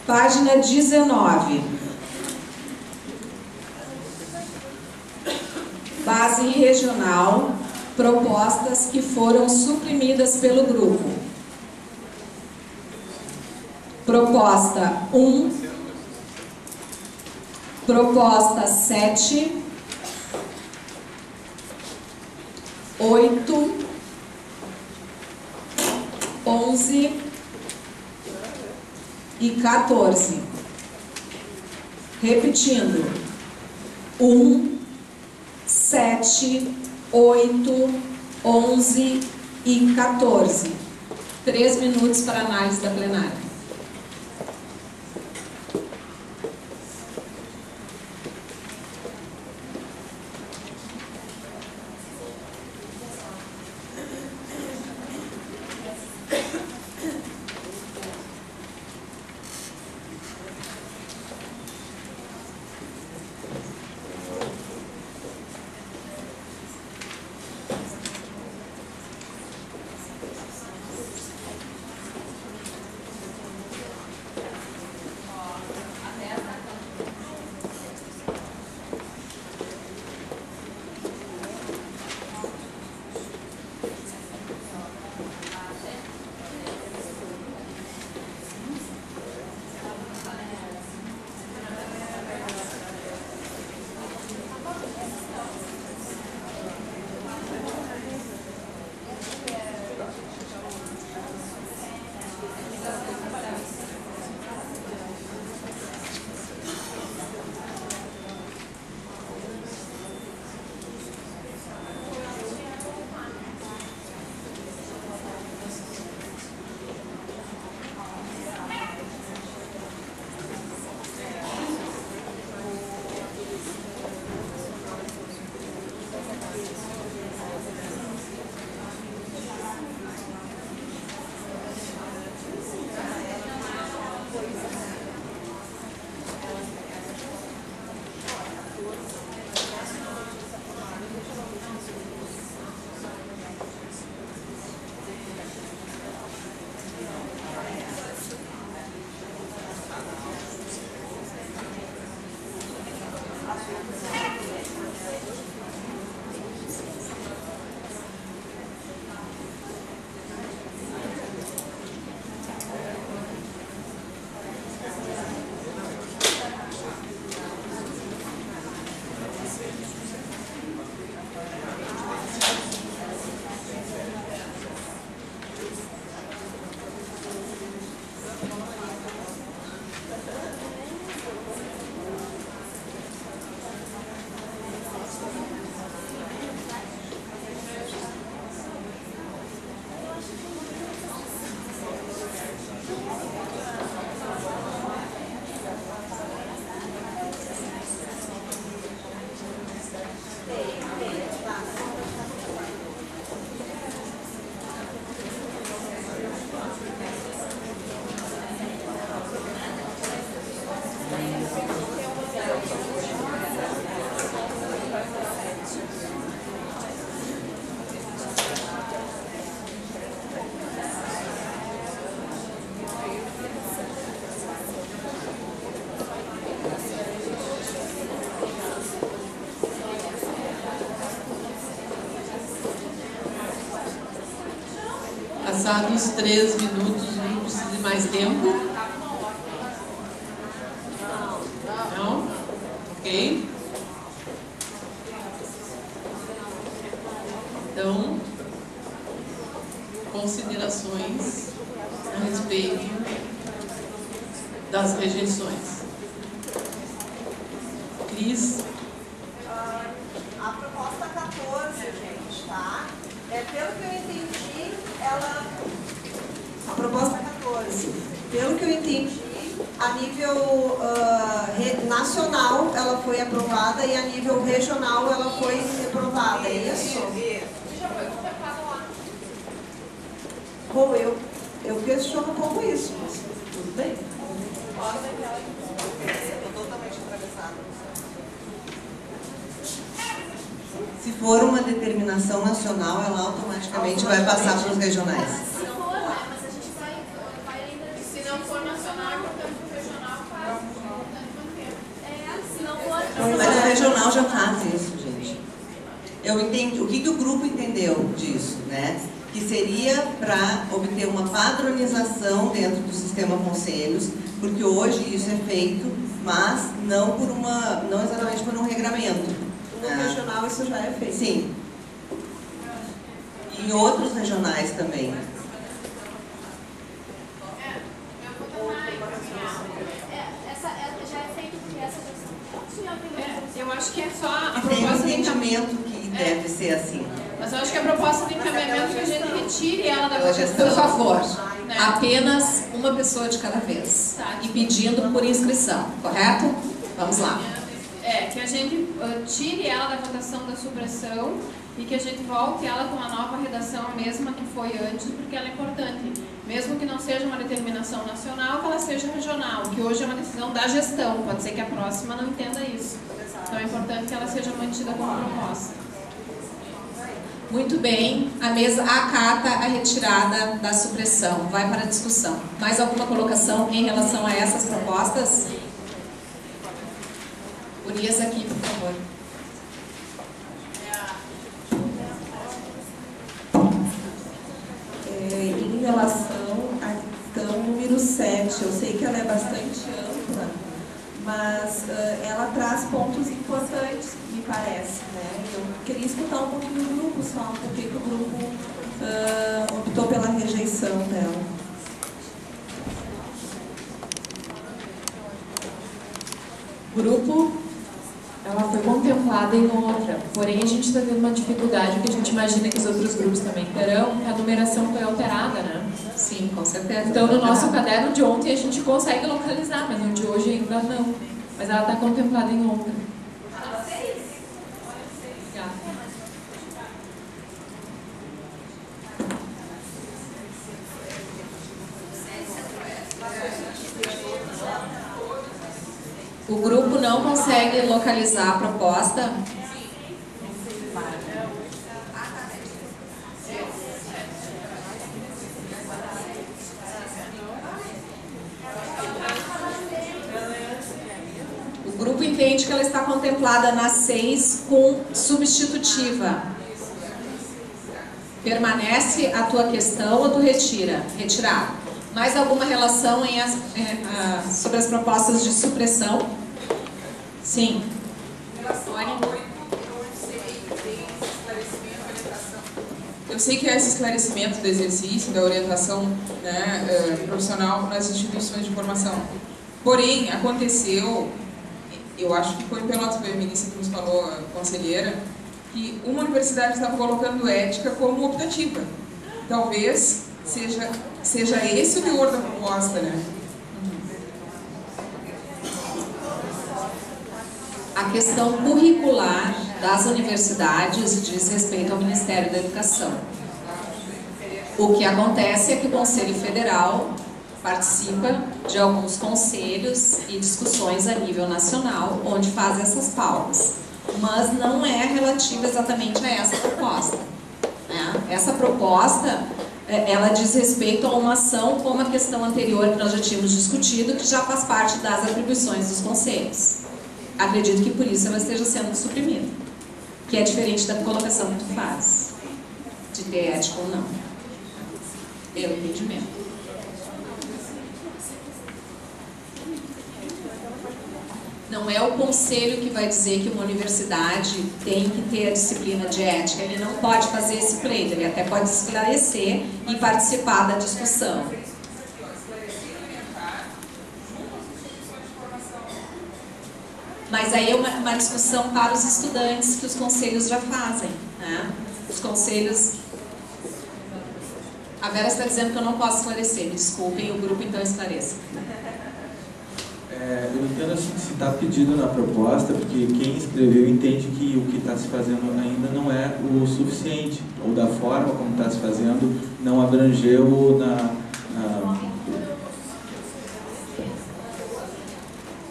Página 19. Base regional, propostas que foram suprimidas pelo grupo. Proposta 1, proposta 7, 8, 11 e 14. Repetindo: 1, 7, 8, 11 e 14. 3 minutos para análise da plenária. Passados 3 minutos, não precisa de mais tempo. Não? Ok. Então, considerações a respeito das rejeições. Cris? A proposta 14, gente, tá? Pelo que eu entendi, a proposta 14, pelo que eu entendi, a nível nacional ela foi aprovada e a nível regional ela foi reprovada, é isso? Já foi contemplado lá. Bom, eu questiono como isso, mas tudo bem. Estou totalmente atravessada. Se for uma determinação nacional, ela automaticamente vai passar para os regionais. Se não for, mas a gente vai ainda. Se não for nacional. Mas o regional já faz isso, gente. Eu entendi. O que o grupo entendeu disso, né? Que seria para obter uma padronização dentro do sistema conselhos, porque hoje isso é feito, mas não exatamente por um regramento. No regional isso já é feito. Sim. E em outros regionais também. Eu acho que é só a Tem um proposta de entendimento que deve ser assim. Mas eu acho que a proposta de encaminhamento é que a gente retire ela da votação. Por favor, né? apenas uma pessoa de cada vez. Tá. E pedindo por inscrição, correto? Vamos lá. Que a gente tire ela da votação da supressão e que a gente volte ela com a nova redação, a mesma que foi antes, porque ela é importante. Mesmo que não seja uma determinação nacional, que ela seja regional, que hoje é uma decisão da gestão. Pode ser que a próxima não entenda isso. Então é importante que ela seja mantida como proposta. Muito bem, a mesa acata a retirada da supressão. Vai para a discussão. Mais alguma colocação em relação a essas propostas? Urias aqui, por favor. Em relação à questão número 7, eu sei que ela é bastante ampla, mas ela traz pontos importantes, me parece, né? Eu queria escutar um pouquinho do grupo só, porque que o grupo optou pela rejeição dela. Grupo, ela foi contemplada em outra, porém a gente está tendo uma dificuldade que a gente imagina que os outros grupos também terão, que a numeração foi alterada, né? Sim, com certeza. Então no nosso caderno de ontem a gente consegue localizar, mas no de hoje ainda não. Mas ela está contemplada em outra. O grupo não consegue localizar a proposta. O grupo entende que ela está contemplada na 6 com substitutiva. Permanece a tua questão ou tu retira? Retirar. Mais alguma relação sobre as propostas de supressão? Sim. Eu sei que é esse esclarecimento do exercício, da orientação, né, profissional nas instituições de formação. Porém, aconteceu, eu acho que foi em Pelotas, foi a ministra que nos falou, a conselheira, que uma universidade estava colocando ética como optativa. Talvez seja esse o teor da proposta, né? A questão curricular das universidades diz respeito ao Ministério da Educação. O que acontece é que o Conselho Federal participa de alguns conselhos e discussões a nível nacional, onde faz essas pautas, mas não é relativa exatamente a essa proposta, né? Essa proposta, ela diz respeito a uma ação como a questão anterior que nós já tínhamos discutido, que já faz parte das atribuições dos conselhos. Acredito que por isso ela esteja sendo suprimida, que é diferente da colocação que tu faz, de ter ética ou não. É o entendimento. Não é o conselho que vai dizer que uma universidade tem que ter a disciplina de ética. Ele não pode fazer esse pleito, ele até pode esclarecer e participar da discussão. Mas aí é uma discussão para os estudantes que os conselhos já fazem, né? Os conselhos... A Vera está dizendo que eu não posso esclarecer, me desculpem, o grupo então esclareça. Eu entendo assim, se está pedido na proposta, porque quem escreveu entende que o que está se fazendo ainda não é o suficiente, ou da forma como está se fazendo, não abrangeu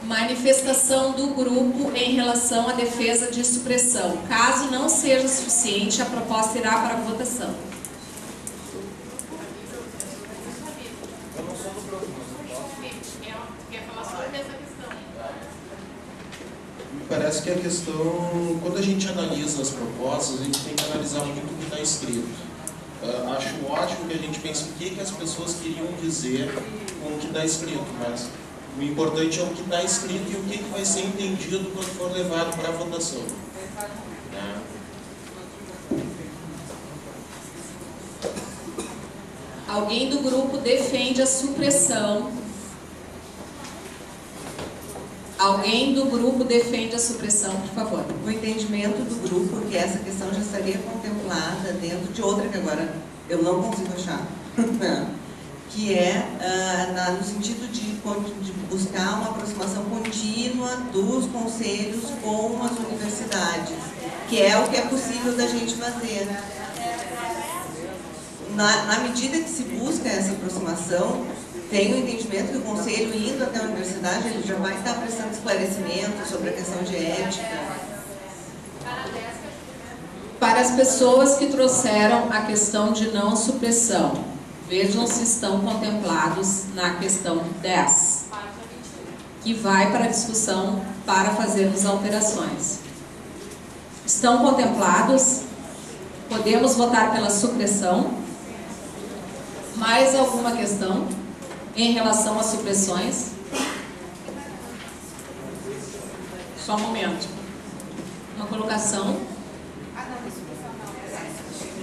Manifestação do grupo em relação à defesa de supressão. Caso não seja suficiente, a proposta irá para a votação. Eu não sou Quer falar sobre essa questão? Me parece que a questão, quando a gente analisa as propostas, a gente tem que analisar muito o que está escrito. Acho ótimo que a gente pense o que as pessoas queriam dizer com o que está escrito, mas o importante é o que está escrito e o que vai ser entendido quando for levado para a votação. Alguém do grupo defende a supressão? Alguém do grupo defende a supressão, por favor. O entendimento do grupo é que essa questão já estaria contemplada dentro de outra que agora eu não consigo achar, que é no sentido de buscar uma aproximação contínua dos conselhos com as universidades, que é o que é possível da gente fazer. Na medida que se busca essa aproximação, tem o entendimento que o conselho, indo até a universidade, ele já vai estar prestando esclarecimento sobre a questão de ética. Para as pessoas que trouxeram a questão de não supressão, vejam se estão contemplados na questão 10, que vai para a discussão para fazermos alterações. Estão contemplados? Podemos votar pela supressão? Mais alguma questão em relação às supressões? Só um momento. Uma colocação?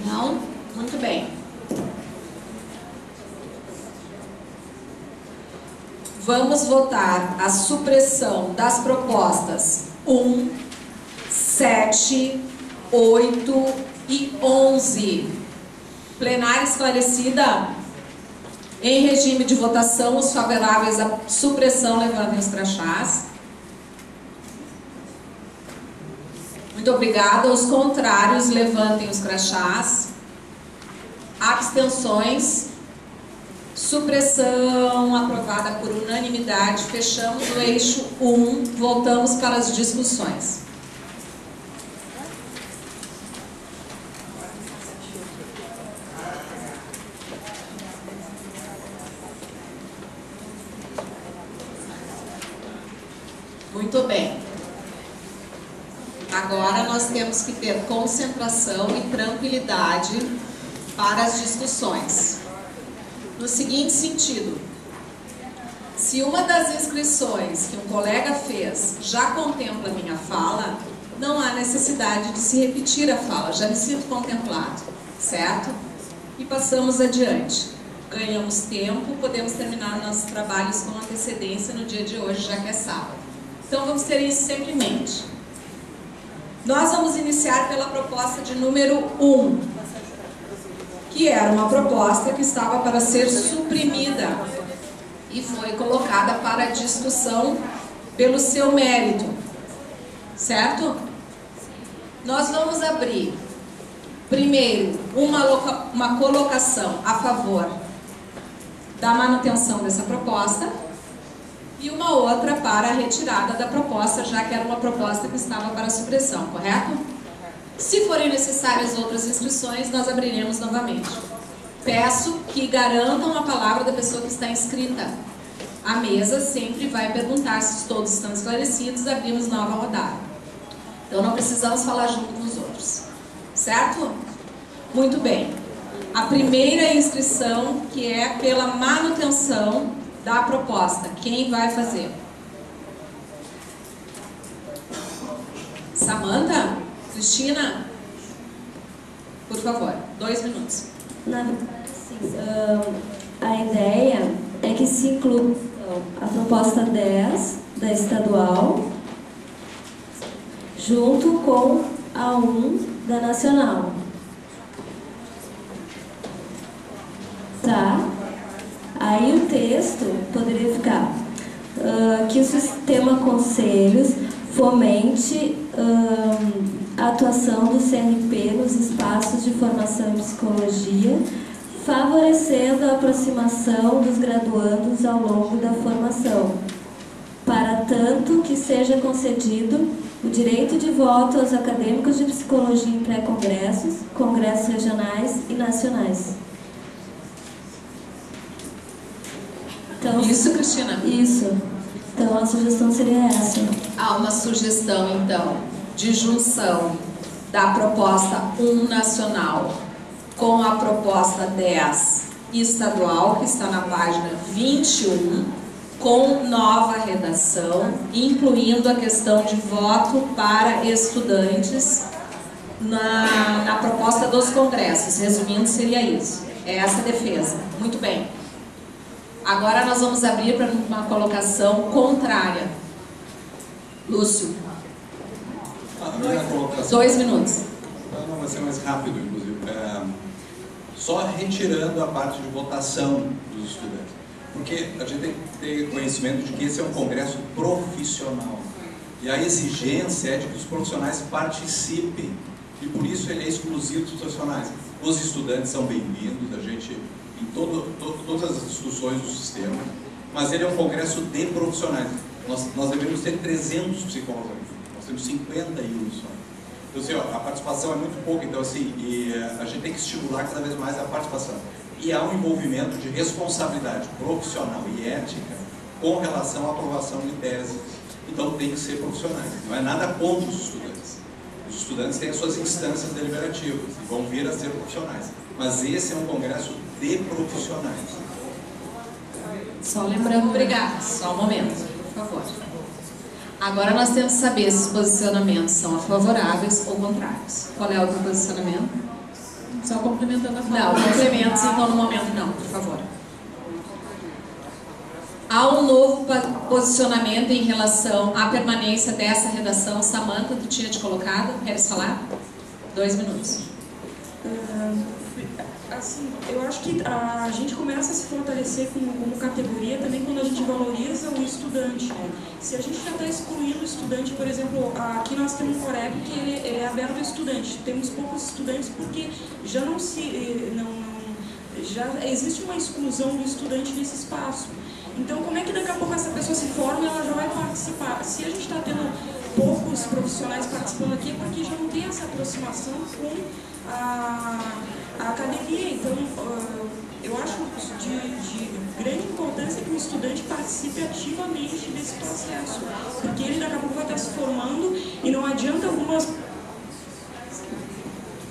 Não? Muito bem. Vamos votar a supressão das propostas 1, 7, 8 e 11. Plenária esclarecida? Em regime de votação, os favoráveis à supressão levantem os crachás. Muito obrigada. Os contrários levantem os crachás. Abstenções. Supressão aprovada por unanimidade. Fechamos o eixo 1. Voltamos para as discussões. Muito bem. Agora nós temos que ter concentração e tranquilidade para as discussões. No seguinte sentido, se uma das inscrições que um colega fez já contempla a minha fala, não há necessidade de se repetir a fala, já me sinto contemplado, certo? E passamos adiante. Ganhamos tempo, podemos terminar nossos trabalhos com antecedência no dia de hoje, já que é sábado. Então vamos ter isso sempre em mente. Nós vamos iniciar pela proposta de número 1, que era uma proposta que estava para ser suprimida e foi colocada para discussão pelo seu mérito, certo? Nós vamos abrir, primeiro, uma colocação a favor da manutenção dessa proposta e uma outra para a retirada da proposta, já que era uma proposta que estava para supressão, correto? Se forem necessárias outras inscrições, nós abriremos novamente. Peço que garantam a palavra da pessoa que está inscrita. A mesa sempre vai perguntar se todos estão esclarecidos, abrimos nova rodada. Então não precisamos falar junto com os outros, certo? Muito bem. A primeira inscrição, que é pela manutenção da proposta. Quem vai fazer? Samanta? Cristina? Por favor, 2 minutos. Na verdade, sim, a ideia é que se inclua a proposta 10 da estadual junto com a 1 da nacional. Tá? Aí o texto poderia ficar que o sistema conselhos fomente a atuação do CRP nos espaços de formação em psicologia, favorecendo a aproximação dos graduandos ao longo da formação, para tanto que seja concedido o direito de voto aos acadêmicos de psicologia em pré-congressos, congressos regionais e nacionais. Então, Isso, Cristina? isso. Então a sugestão seria essa. Há uma sugestão, então, de junção da proposta 1 nacional com a proposta 10 estadual, que está na página 21, com nova redação, incluindo a questão de voto para estudantes na proposta dos congressos. Resumindo, seria isso. É essa a defesa. Muito bem. Agora nós vamos abrir para uma colocação contrária. Lúcio. A minha colocação... 2 minutos. Não, vai ser mais rápido, inclusive. Só retirando a parte de votação dos estudantes. Porque a gente tem que ter conhecimento de que esse é um congresso profissional. E a exigência é de que os profissionais participem. E por isso ele é exclusivo dos profissionais. Os estudantes são bem-vindos, a gente, em todas as discussões do sistema, mas ele é um congresso de profissionais. Nós deveríamos ter 300 psicólogos aqui, nós temos 51 só. Então, assim, ó, a participação é muito pouca, então, assim, a gente tem que estimular cada vez mais a participação. E há um envolvimento de responsabilidade profissional e ética com relação à aprovação de teses. Então, tem que ser profissionais, não é nada contra os estudantes. Os estudantes têm as suas instâncias deliberativas e vão vir a ser profissionais. Mas esse é um congresso de profissionais. Só lembrando, obrigada. Só um momento, por favor. Agora nós temos que saber se os posicionamentos são favoráveis ou contrários. Qual é o teu posicionamento? Só complementando a fala. Não, complementos, então no momento não, por favor. Há um novo posicionamento em relação à permanência dessa redação. Samantha, tu tinha te colocado, queres falar? 2 minutos. Assim, eu acho que a gente começa a se fortalecer como categoria também quando a gente valoriza o estudante, né? Se a gente já está excluindo o estudante, por exemplo, aqui nós temos um Coreb que ele é aberto ao estudante. Temos poucos estudantes porque já já existe uma exclusão do estudante nesse espaço. Então, como é que daqui a pouco essa pessoa se forma e ela já vai participar? Se a gente está tendo poucos profissionais participando aqui, é porque já não tem essa aproximação com a academia. Então, eu acho de grande importância que o estudante participe ativamente desse processo, porque ele daqui a pouco vai estar se formando e não adianta algumas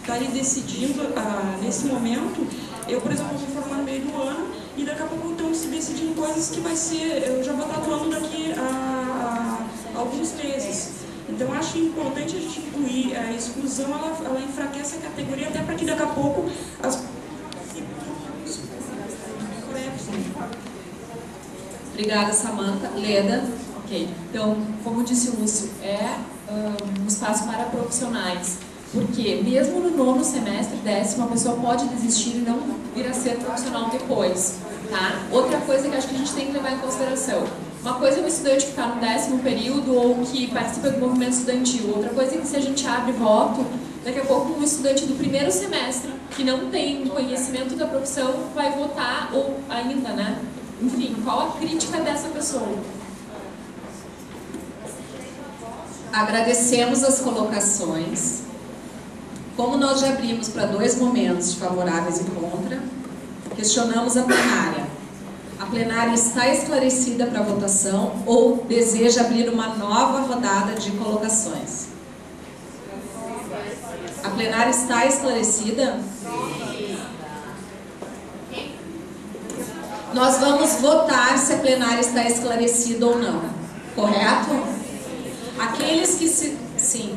estarem decidindo nesse momento. Eu, por exemplo, vou formar no meio do ano e daqui a pouco estão se decidindo coisas que vai ser, eu já vou estar atuando daqui a alguns meses. Então, eu acho importante a gente incluir a exclusão, ela enfraquece a categoria, até para que daqui a pouco as... Obrigada, Samantha. Leda. Ok. Então, como disse o Lúcio, é um espaço para profissionais. Porque mesmo no 9º semestre, 10º, a pessoa pode desistir e não vir a ser profissional depois, tá? Outra coisa que acho que a gente tem que levar em consideração. Uma coisa é um estudante que está no 10º período ou que participa do movimento estudantil. Outra coisa é que se a gente abre voto, daqui a pouco um estudante do 1º semestre, que não tem conhecimento da profissão, vai votar ou ainda, né? Enfim, qual a crítica dessa pessoa? Agradecemos as colocações. Como nós já abrimos para 2 momentos de favoráveis e contra, questionamos a plenária. A plenária está esclarecida para votação ou deseja abrir uma nova rodada de colocações? A plenária está esclarecida? Nós vamos votar se a plenária está esclarecida ou não. Correto? Aqueles que se... Sim.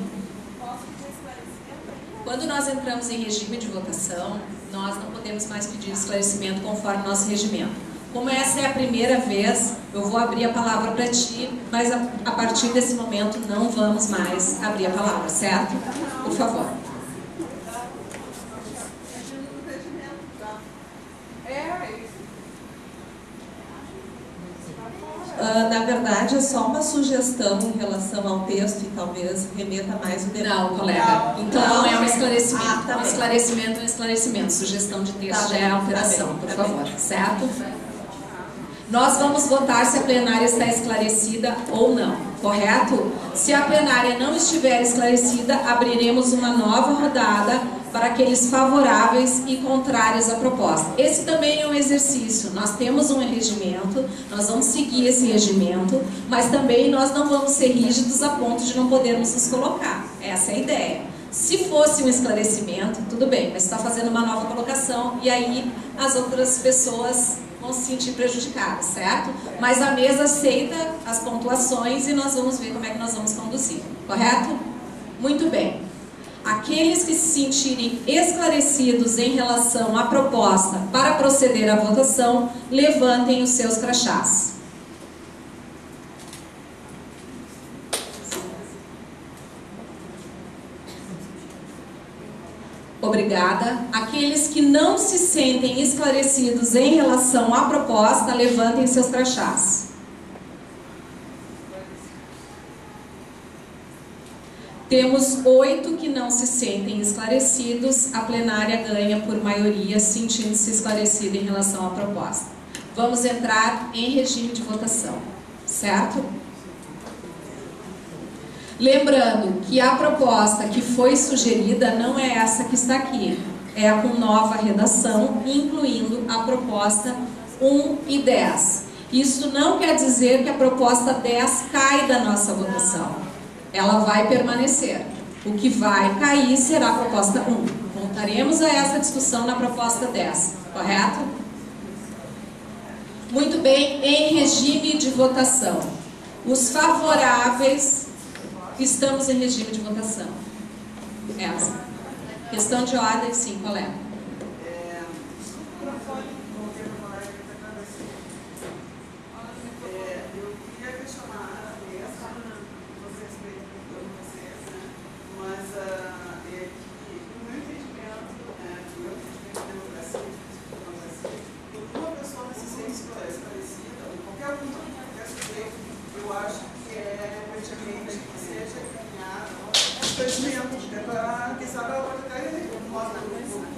Quando nós entramos em regime de votação, nós não podemos mais pedir esclarecimento conforme nosso regimento. Como essa é a primeira vez, eu vou abrir a palavra para ti, mas a partir desse momento não vamos mais abrir a palavra, certo? Por favor. Na verdade, é só uma sugestão em relação ao texto e talvez remeta mais o debate. Não, colega. Então não é um esclarecimento. Um esclarecimento é um esclarecimento. Sugestão de texto já é alteração, por favor. Certo? Nós vamos votar se a plenária está esclarecida ou não. Correto? Se a plenária não estiver esclarecida, abriremos uma nova rodada para aqueles favoráveis e contrários à proposta. Esse também é um exercício. Nós temos um regimento, nós vamos seguir esse regimento, mas também nós não vamos ser rígidos a ponto de não podermos nos colocar. Essa é a ideia. Se fosse um esclarecimento, tudo bem, mas está fazendo uma nova colocação e aí as outras pessoas vão se sentir prejudicadas, certo? Mas a mesa aceita as pontuações e nós vamos ver como é que nós vamos conduzir, correto? Muito bem. Aqueles que se sentirem esclarecidos em relação à proposta para proceder à votação, levantem os seus crachás. Obrigada. Aqueles que não se sentem esclarecidos em relação à proposta, levantem seus crachás. Temos 8 que não se sentem esclarecidos. A plenária ganha por maioria, sentindo-se esclarecida em relação à proposta. Vamos entrar em regime de votação, certo? Lembrando que a proposta que foi sugerida não é essa que está aqui, é a com nova redação, incluindo a proposta 1 e 10. Isso não quer dizer que a proposta 10 cai da nossa votação. Ela vai permanecer. O que vai cair será a proposta 1. Voltaremos a essa discussão na proposta 10, correto? Muito bem, em regime de votação. Os favoráveis... Estamos em regime de votação. Essa. Questão de ordem, sim, qual é? Eu queria questionar vocês, mas no meu entendimento de democracia, uma pessoa se sente esclarecida, qualquer sujeito, eu acho que é pertinente que seja encaminhado procedimento, para quem sabe ela pode até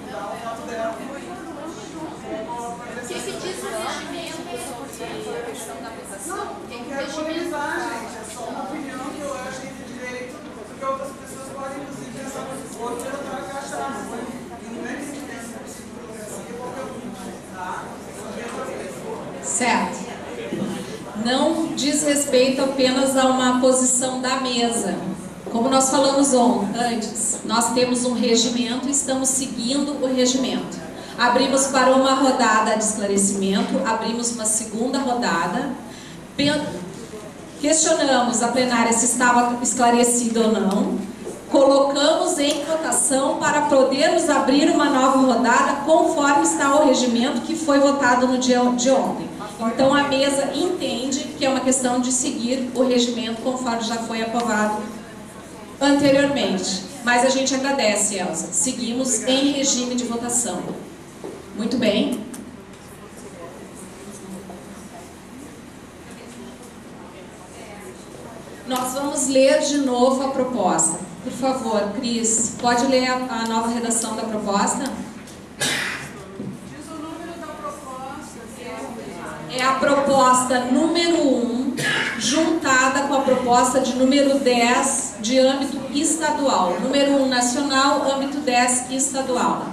dar o voto dela. O que se diz no regimento sobre a questão da votação? Não quero polemizar, gente, é só uma opinião que eu acho de direito, porque outras pessoas podem, inclusive, pensar outra para encaixar. E não é entendimento da psicologia qualquer um, tá? Certo. Não diz respeito apenas a uma posição da mesa. Como nós falamos antes, nós temos um regimento e estamos seguindo o regimento. Abrimos para uma rodada de esclarecimento, abrimos uma segunda rodada, questionamos a plenária se estava esclarecido ou não, colocamos em votação para podermos abrir uma nova rodada conforme está o regimento que foi votado no dia de ontem. Então a mesa entende que é uma questão de seguir o regimento conforme já foi aprovado anteriormente. Mas a gente agradece, Elza. Seguimos em regime de votação. Muito bem. Nós vamos ler de novo a proposta. Por favor, Cris, pode ler a nova redação da proposta? É a proposta número 1, juntada com a proposta de número 10, de âmbito estadual. Número 1 nacional, âmbito 10 estadual.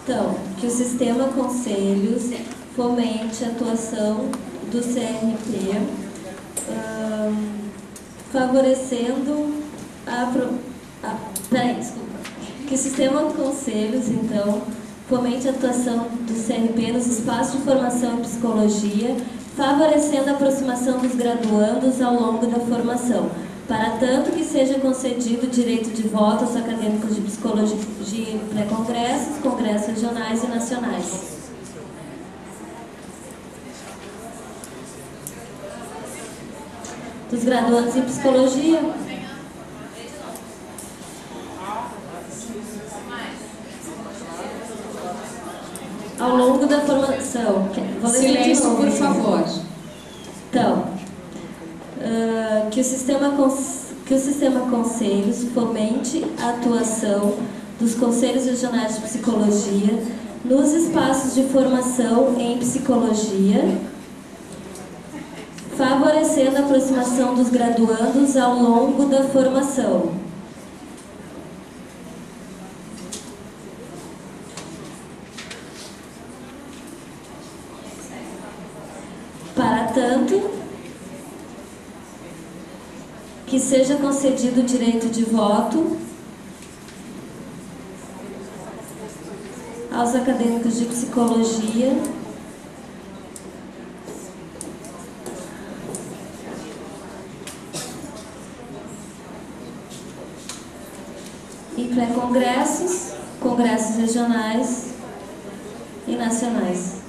Então, que o sistema conselhos fomente a atuação do CRP, favorecendo que o sistema conselhos, então, fomente a atuação do CRP nos espaços de formação em psicologia, favorecendo a aproximação dos graduandos ao longo da formação, para tanto que seja concedido o direito de voto aos acadêmicos de psicologia em pré-congressos, congressos regionais e nacionais. Dos graduandos em psicologia, ao longo da formação. Silêncio, por favor. Então, que o sistema conselhos fomente a atuação dos conselhos regionais de psicologia nos espaços de formação em psicologia, favorecendo a aproximação dos graduandos ao longo da formação. tanto que seja concedido o direito de voto aos acadêmicos de psicologia e pré-congressos, congressos regionais e nacionais.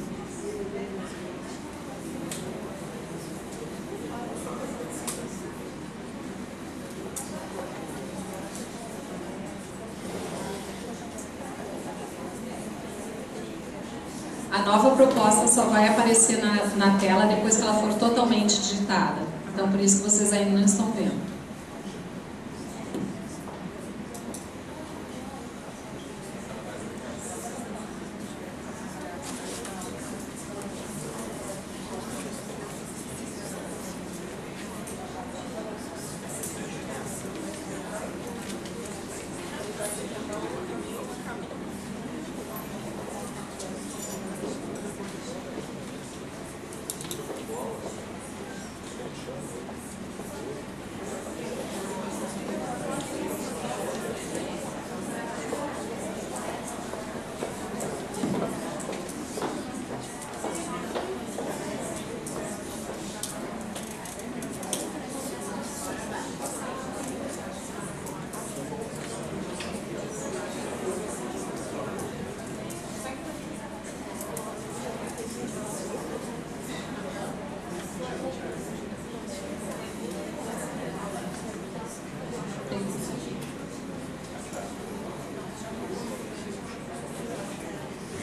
A nova proposta só vai aparecer na tela depois que ela for totalmente digitada. Então, por isso que vocês ainda não estão vendo.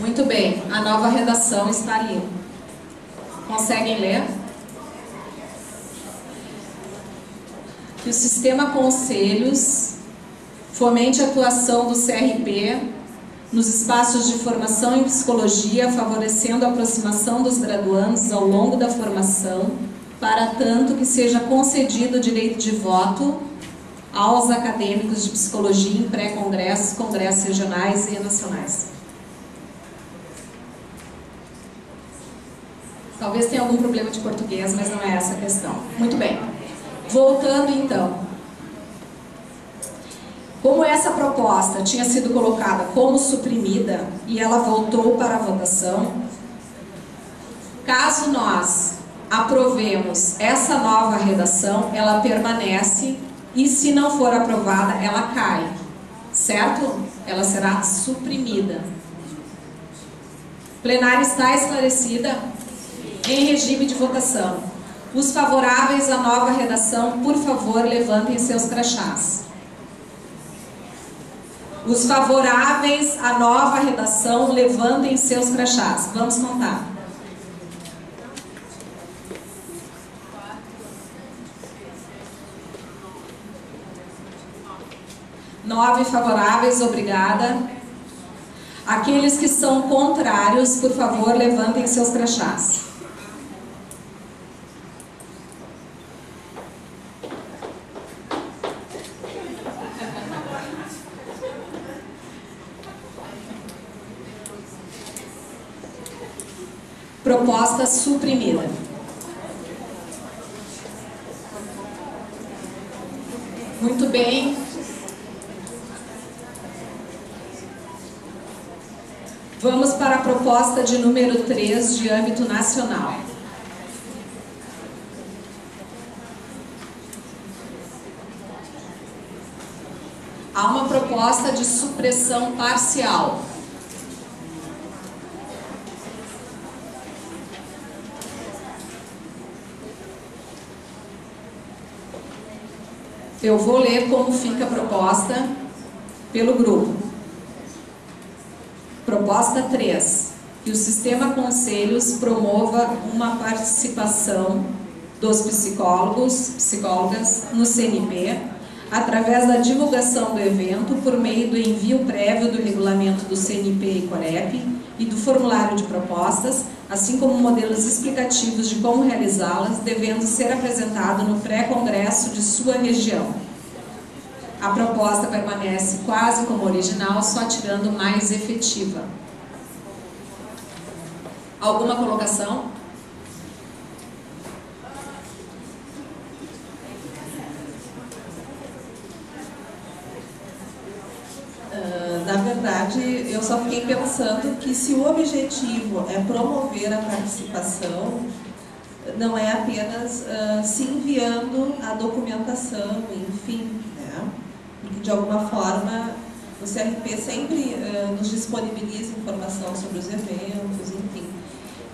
Muito bem, a nova redação está ali. Conseguem ler? Que o sistema conselhos fomente a atuação do CRP nos espaços de formação em psicologia, favorecendo a aproximação dos graduandos ao longo da formação, para tanto que seja concedido o direito de voto aos acadêmicos de psicologia em pré-congressos, congressos regionais e nacionais. Talvez tenha algum problema de português, mas não é essa a questão. Muito bem. Voltando então. Como essa proposta tinha sido colocada como suprimida e ela voltou para a votação, caso nós aprovemos essa nova redação, ela permanece e se não for aprovada, ela cai. Certo? Ela será suprimida. Plenária está esclarecida? Em regime de votação. Os favoráveis à nova redação, por favor, levantem seus crachás. Os favoráveis à nova redação, levantem seus crachás. Vamos contar. 9 favoráveis, obrigada. Aqueles que são contrários, por favor, levantem seus crachás. Proposta suprimida. Muito bem. Vamos para a proposta de número 3 de âmbito nacional. Há uma proposta de supressão parcial. Eu vou ler como fica a proposta pelo grupo. Proposta 3. Que o sistema conselhos promova uma participação dos psicólogos, psicólogas no CNP, através da divulgação do evento por meio do envio prévio do regulamento do CNP e Corep e do formulário de propostas, assim como modelos explicativos de como realizá-las, devendo ser apresentado no pré-congresso de sua região. A proposta permanece quase como original, só tirando mais efetiva. verdade, eu só fiquei pensando que se o objetivo é promover a participação, não é apenas se enviando a documentação, enfim, né? Porque de alguma forma o CRP sempre nos disponibiliza informação sobre os eventos, enfim.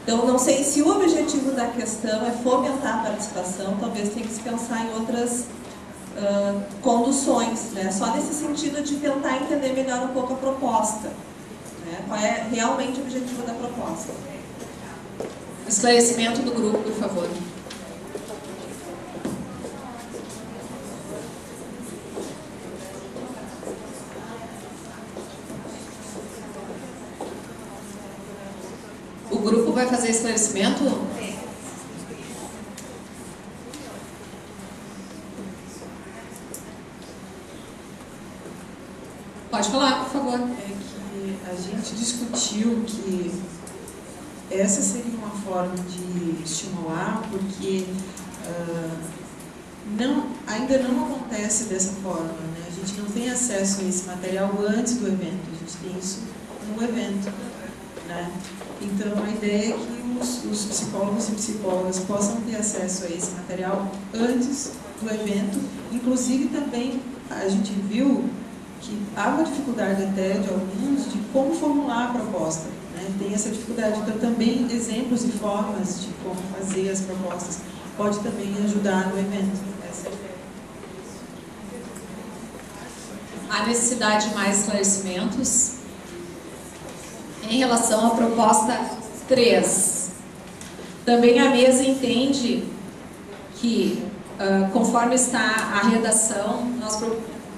Então, não sei se o objetivo da questão é fomentar a participação, talvez tenha que se pensar em outras conduções, né? Só nesse sentido de tentar entender melhor um pouco a proposta, né? Qual é realmente o objetivo da proposta. Esclarecimento do grupo, por favor. O grupo vai fazer esclarecimento? Pode falar, por favor. É que a gente discutiu que essa seria uma forma de estimular, porque ainda não acontece dessa forma, né? A gente não tem acesso a esse material antes do evento, a gente tem isso no evento, né? Então, a ideia é que os psicólogos e psicólogas possam ter acesso a esse material antes do evento. Inclusive, também a gente viu que há uma dificuldade até de alguns de como formular a proposta, né? Tem essa dificuldade. Então, também exemplos e formas de como fazer as propostas pode também ajudar no evento. Essa é a ideia. Há necessidade de mais esclarecimentos? Em relação à proposta 3, também a mesa entende que, conforme está a redação, nós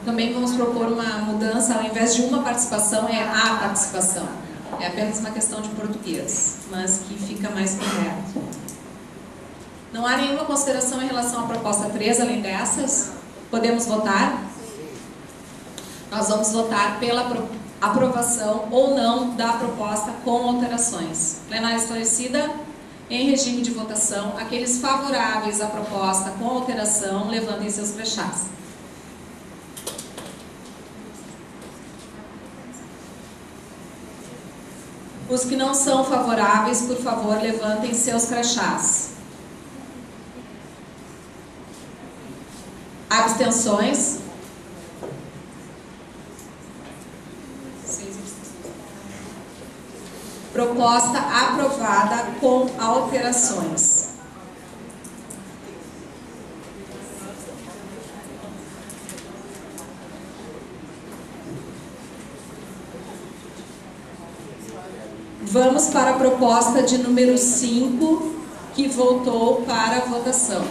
também vamos propor uma mudança, ao invés de uma participação, é a participação. É apenas uma questão de português, mas que fica mais correto. Não há nenhuma consideração em relação à proposta 3, além dessas? Podemos votar? Nós vamos votar pela aprovação ou não da proposta com alterações. Plenária esclarecida? Em regime de votação, aqueles favoráveis à proposta com alteração, levantem seus crachás. Os que não são favoráveis, por favor, levantem seus crachás. Abstenções? Proposta aprovada com alterações. Vamos para a proposta de número 5, que voltou para a votação.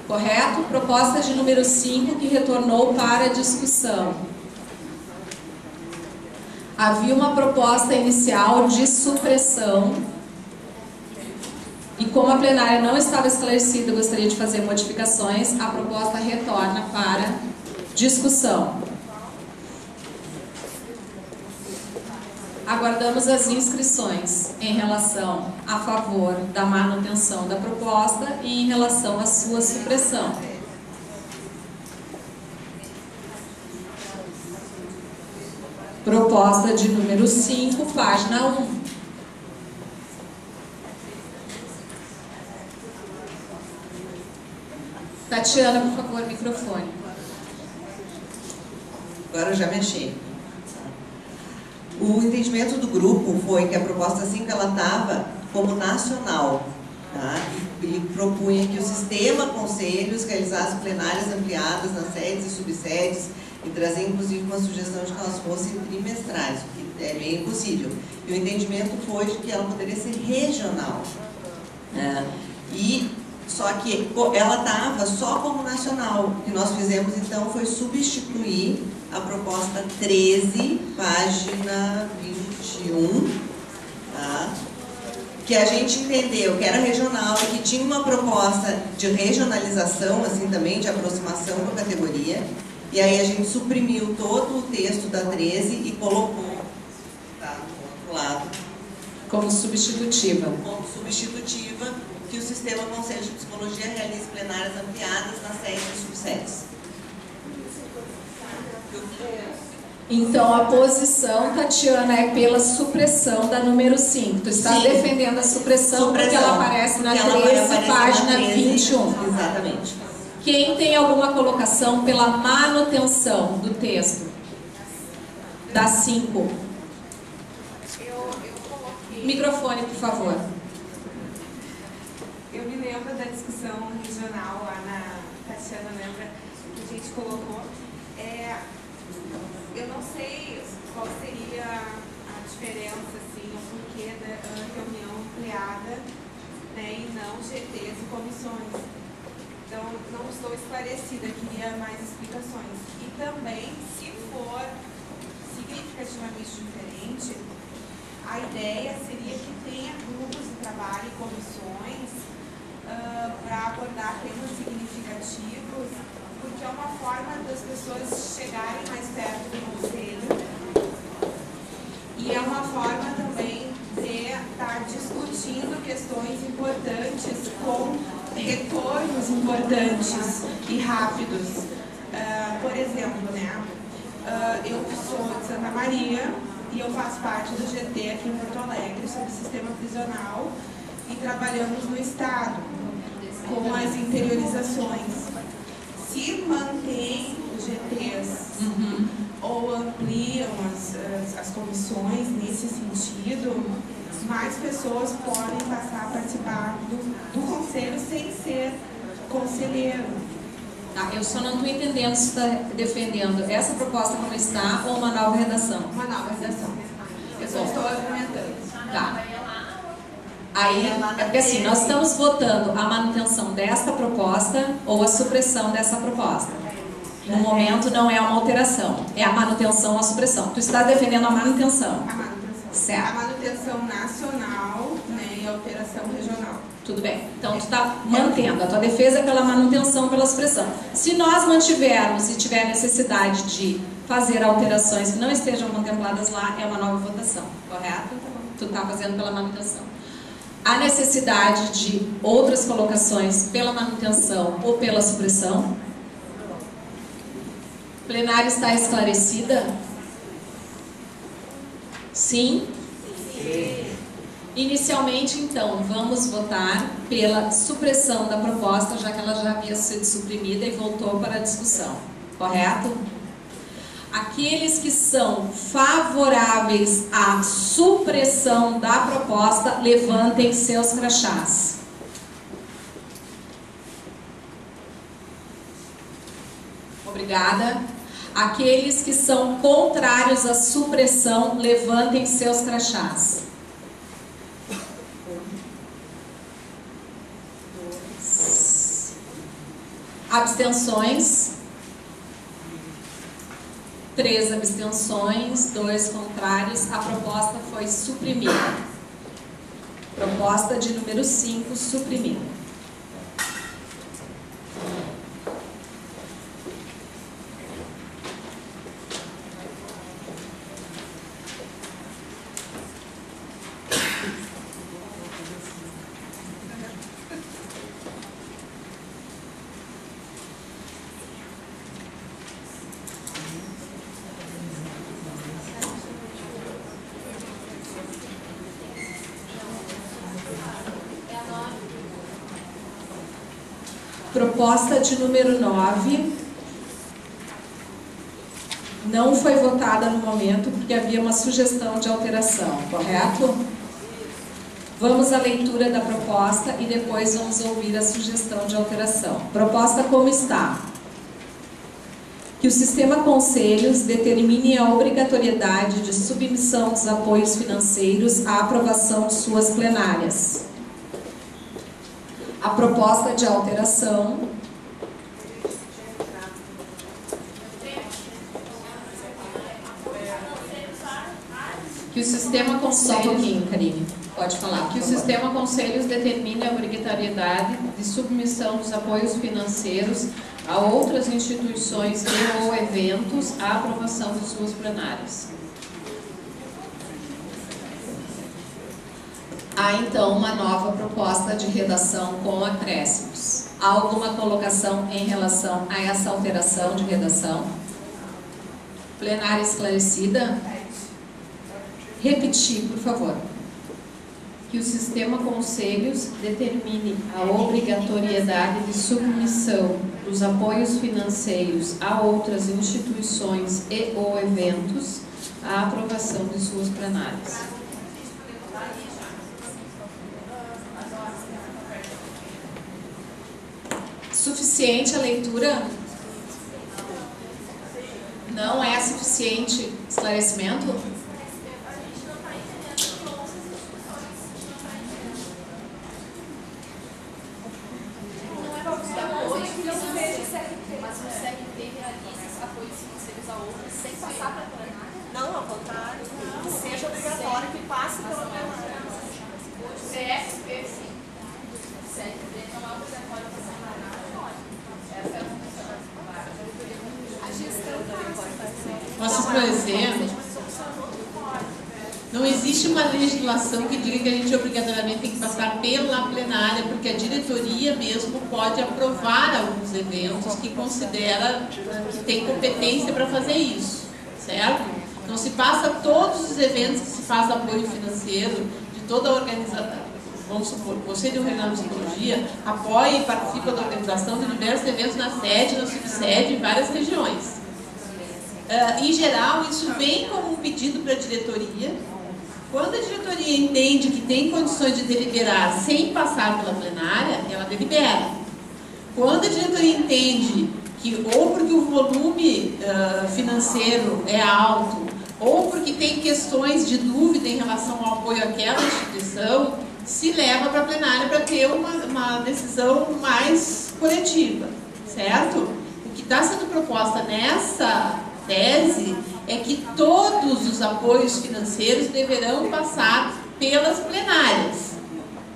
Correto? Proposta de número 5, que retornou para a discussão. Havia uma proposta inicial de supressão e, como a plenária não estava esclarecida, eu gostaria de fazer modificações, a proposta retorna para discussão. Aguardamos as inscrições em relação a favor da manutenção da proposta e em relação à sua supressão. Proposta de número 5, página 1. Tatiana, por favor, microfone. Agora eu já mexi. O entendimento do grupo foi que a proposta 5 ela estava como nacional, tá? E propunha que o sistema conselhos realizasse plenárias ampliadas nas sedes e subsedes e trazer inclusive uma sugestão de que elas fossem trimestrais, o que é meio impossível. E o entendimento foi de que ela poderia ser regional. E só que ela estava só como nacional. O que nós fizemos então foi substituir a proposta 13, página 21, tá? Que a gente entendeu que era regional e que tinha uma proposta de regionalização, assim também, de aproximação com a categoria, E aí a gente suprimiu todo o texto da 13 e colocou, tá, do outro lado, como substitutiva. Como substitutiva, que o Sistema Conselho de Psicologia realize plenárias ampliadas nas sedes e subsedes. Então, a posição, Tatiana, é pela supressão da número 5. Tu está defendendo a supressão porque ela aparece na 13, página 21. Exatamente. Quem tem alguma colocação pela manutenção do texto? Da 5. Microfone, por favor. Eu me lembro da discussão regional lá na Tatiana, lembra, que a gente colocou. Eu não sei qual seria a diferença, assim, o porquê da reunião ampliada, né, e não GTs e comissões. Então, não estou esclarecida, queria mais explicações. E também, se for significativamente diferente, a ideia seria que tenha grupos de trabalho e comissões para abordar temas significativos, porque é uma forma das pessoas chegarem mais perto do conselho e é uma forma também de estar discutindo questões importantes com retornos importantes e rápidos. Por exemplo, né, eu sou de Santa Maria e eu faço parte do GT aqui em Porto Alegre sobre o sistema prisional e trabalhamos no Estado com as interiorizações. Se mantém os GTs ou ampliam as comissões nesse sentido, mais pessoas podem passar a participar do conselho sem ser conselheiro. Tá, eu só não estou entendendo se está defendendo essa proposta como está ou uma nova redação. Uma nova redação. Eu só estou argumentando. Tá. Aí, é porque assim, nós estamos votando a manutenção desta proposta ou a supressão dessa proposta. No momento não é uma alteração, é a manutenção ou a supressão. Tu está defendendo a manutenção. A manutenção. Certo. A manutenção nacional, né, e a alteração regional. Tudo bem. Então, tu está mantendo a tua defesa pela manutenção, pela supressão. Se nós mantivermos e tiver necessidade de fazer alterações que não estejam contempladas lá, é uma nova votação, correto? Tu está fazendo pela manutenção. A necessidade de outras colocações pela manutenção ou pela supressão? Plenária está esclarecida? Sim? Sim. Inicialmente, então, vamos votar pela supressão da proposta, já que ela já havia sido suprimida e voltou para a discussão. Correto? Aqueles que são favoráveis à supressão da proposta, levantem seus crachás. Obrigada. Aqueles que são contrários à supressão, levantem seus crachás. Abstenções? 3 abstenções, 2 contrários. A proposta foi suprimida. Proposta de número 5, suprimida. Proposta de número 9 não foi votada no momento porque havia uma sugestão de alteração, correto? Vamos à leitura da proposta e depois vamos ouvir a sugestão de alteração. Proposta como está. Que o Sistema Conselhos determine a obrigatoriedade de submissão dos apoios financeiros à aprovação de suas plenárias. A proposta de alteração que o Sistema Conselhos... Só um pouquinho, Karine. Pode falar. Que o sistema conselhos determine a obrigatoriedade de submissão dos apoios financeiros a outras instituições e ou eventos à aprovação de suas plenárias. Há então uma nova proposta de redação com acréscimos. Há alguma colocação em relação a essa alteração de redação? Plenária esclarecida? Repetir, por favor. Que o sistema conselhos determine a obrigatoriedade de submissão dos apoios financeiros a outras instituições e ou eventos à aprovação de suas plenárias. Suficiente a leitura? Não é suficiente esclarecimento? Mas o CRP realiza esses apoios financeiros a outros sem passar para a plenária? Não, ao contrário. Que seja obrigatório que passe pela plenária. O CRP, sim. O CRP não é obrigatório passar para a plenária. Essa é a função. A gestão Posso esclarecer? Não existe uma legislação que diga que a gente obrigatoriamente tem que passar pela plenária, porque a diretoria mesmo pode aprovar alguns eventos que considera que tem competência para fazer isso, certo? Não se passa todos os eventos que se faz apoio financeiro de toda a organização. Vamos supor, o Conselho Regional de Psicologia apoia e participa da organização de diversos eventos na sede, na subsede, em várias regiões. Em geral, isso vem como um pedido para a diretoria. Quando a diretoria entende que tem condições de deliberar sem passar pela plenária, ela delibera. Quando a diretoria entende que ou porque o volume financeiro é alto, ou porque tem questões de dúvida em relação ao apoio àquela instituição, se leva para a plenária para ter uma decisão mais coletiva, certo? O que está sendo proposta nessa tese é que todos os apoios financeiros deverão passar pelas plenárias.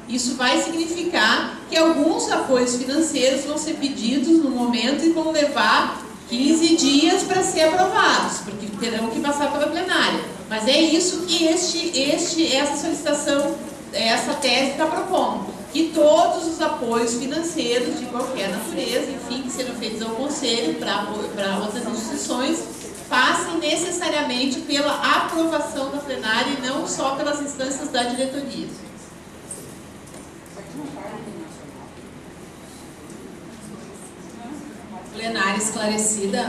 Isso vai significar que alguns apoios financeiros vão ser pedidos no momento e vão levar 15 dias para ser aprovados, porque terão que passar pela plenária. Mas é isso que essa solicitação, essa tese está propondo. Que todos os apoios financeiros de qualquer natureza, enfim, que sejam feitos ao Conselho para outras instituições, passem necessariamente pela aprovação da plenária e não só pelas instâncias da diretoria. Plenária esclarecida?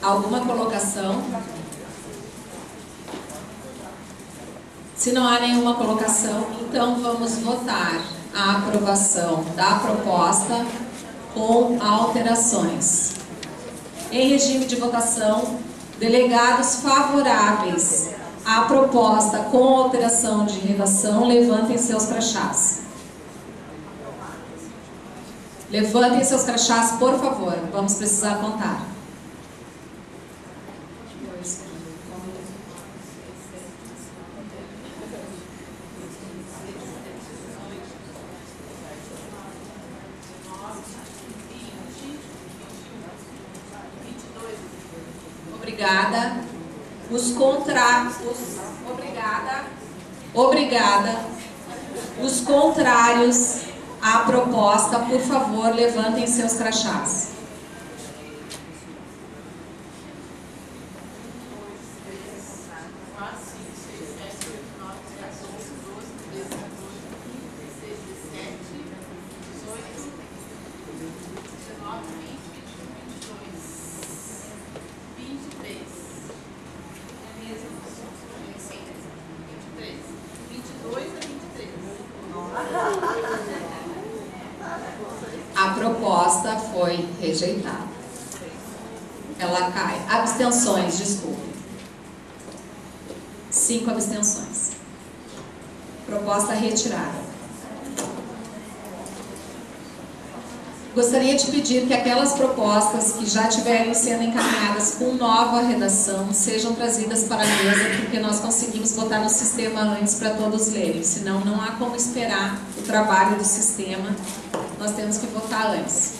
Alguma colocação? Se não há nenhuma colocação, então vamos votar a aprovação da proposta com alterações. Em regime de votação, delegados favoráveis à proposta com alteração de redação, levantem seus crachás. Levantem seus crachás, por favor. Vamos precisar contar. Obrigada. Obrigada. Os contrários à proposta, por favor, levantem seus crachás. A proposta foi rejeitada. Ela cai. Abstenções, desculpe. 5 abstenções. Proposta retirada. Gostaria de pedir que aquelas propostas que já estiverem sendo encaminhadas com nova redação sejam trazidas para a mesa, porque nós conseguimos botar no sistema antes para todos lerem, senão não há como esperar o trabalho do sistema, nós temos que votar antes.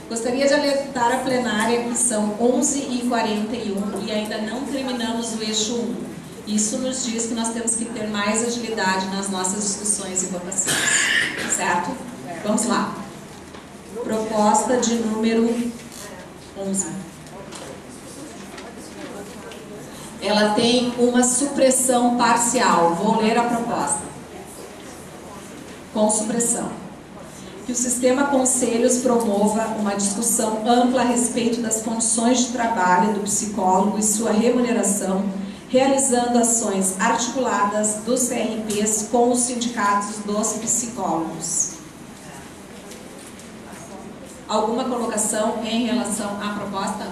Gostaria de alertar a plenária que são 11h41 e ainda não terminamos o eixo 1. Isso nos diz que nós temos que ter mais agilidade nas nossas discussões e votações, certo? Vamos lá. Proposta de número 11. Ela tem uma supressão parcial. Vou ler a proposta. Com supressão. Que o sistema conselhos promova uma discussão ampla a respeito das condições de trabalho do psicólogo e sua remuneração, realizando ações articuladas dos CRPs com os sindicatos dos psicólogos. Alguma colocação em relação à proposta?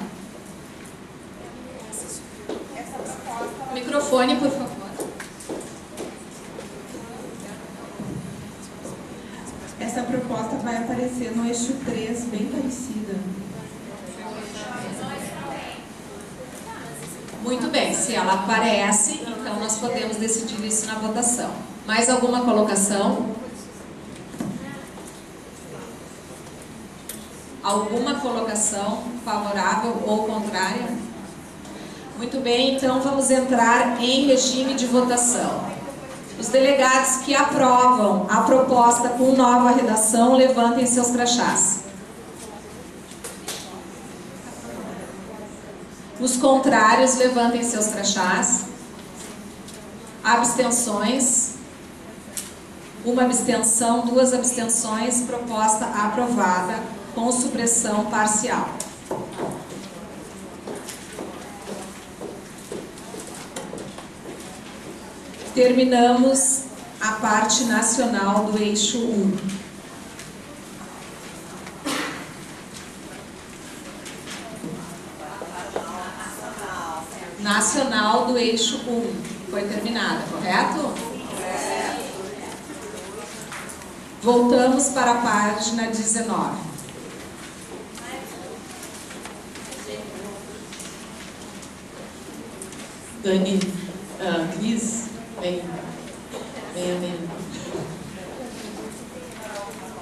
Microfone, por favor. Essa proposta vai aparecer no eixo 3, bem parecida. Muito bem, se ela aparece, então nós podemos decidir isso na votação. Mais alguma colocação? Alguma colocação favorável ou contrária? Muito bem, então vamos entrar em regime de votação. Os delegados que aprovam a proposta com nova redação, levantem seus crachás. Os contrários, levantem seus crachás. Abstenções. Uma abstenção, 2 abstenções, proposta aprovada com supressão parcial. Terminamos a parte nacional do eixo 1. Nacional do eixo 1. Foi terminada, correto? Voltamos para a página 19. Dani, Cris, vem.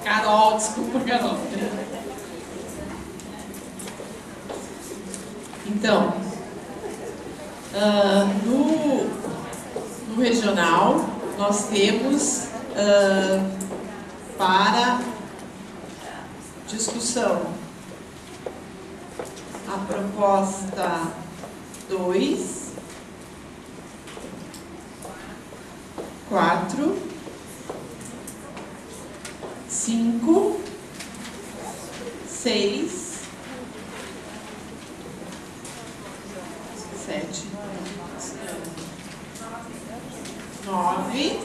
Carol, desculpa, Carol. Então, no regional, nós temos para discussão a proposta 2, 4, 5, 6, 7, 9,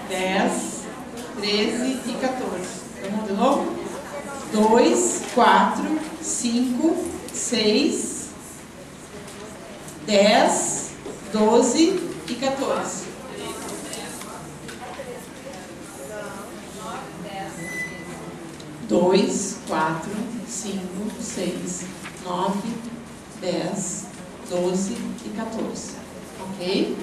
10, 13 e 14. Vamos de novo? 2, 4, 5, 6, 10, 12 e 14. 2, 4, 5, 6, 9, 10, 12 e 14. Ok?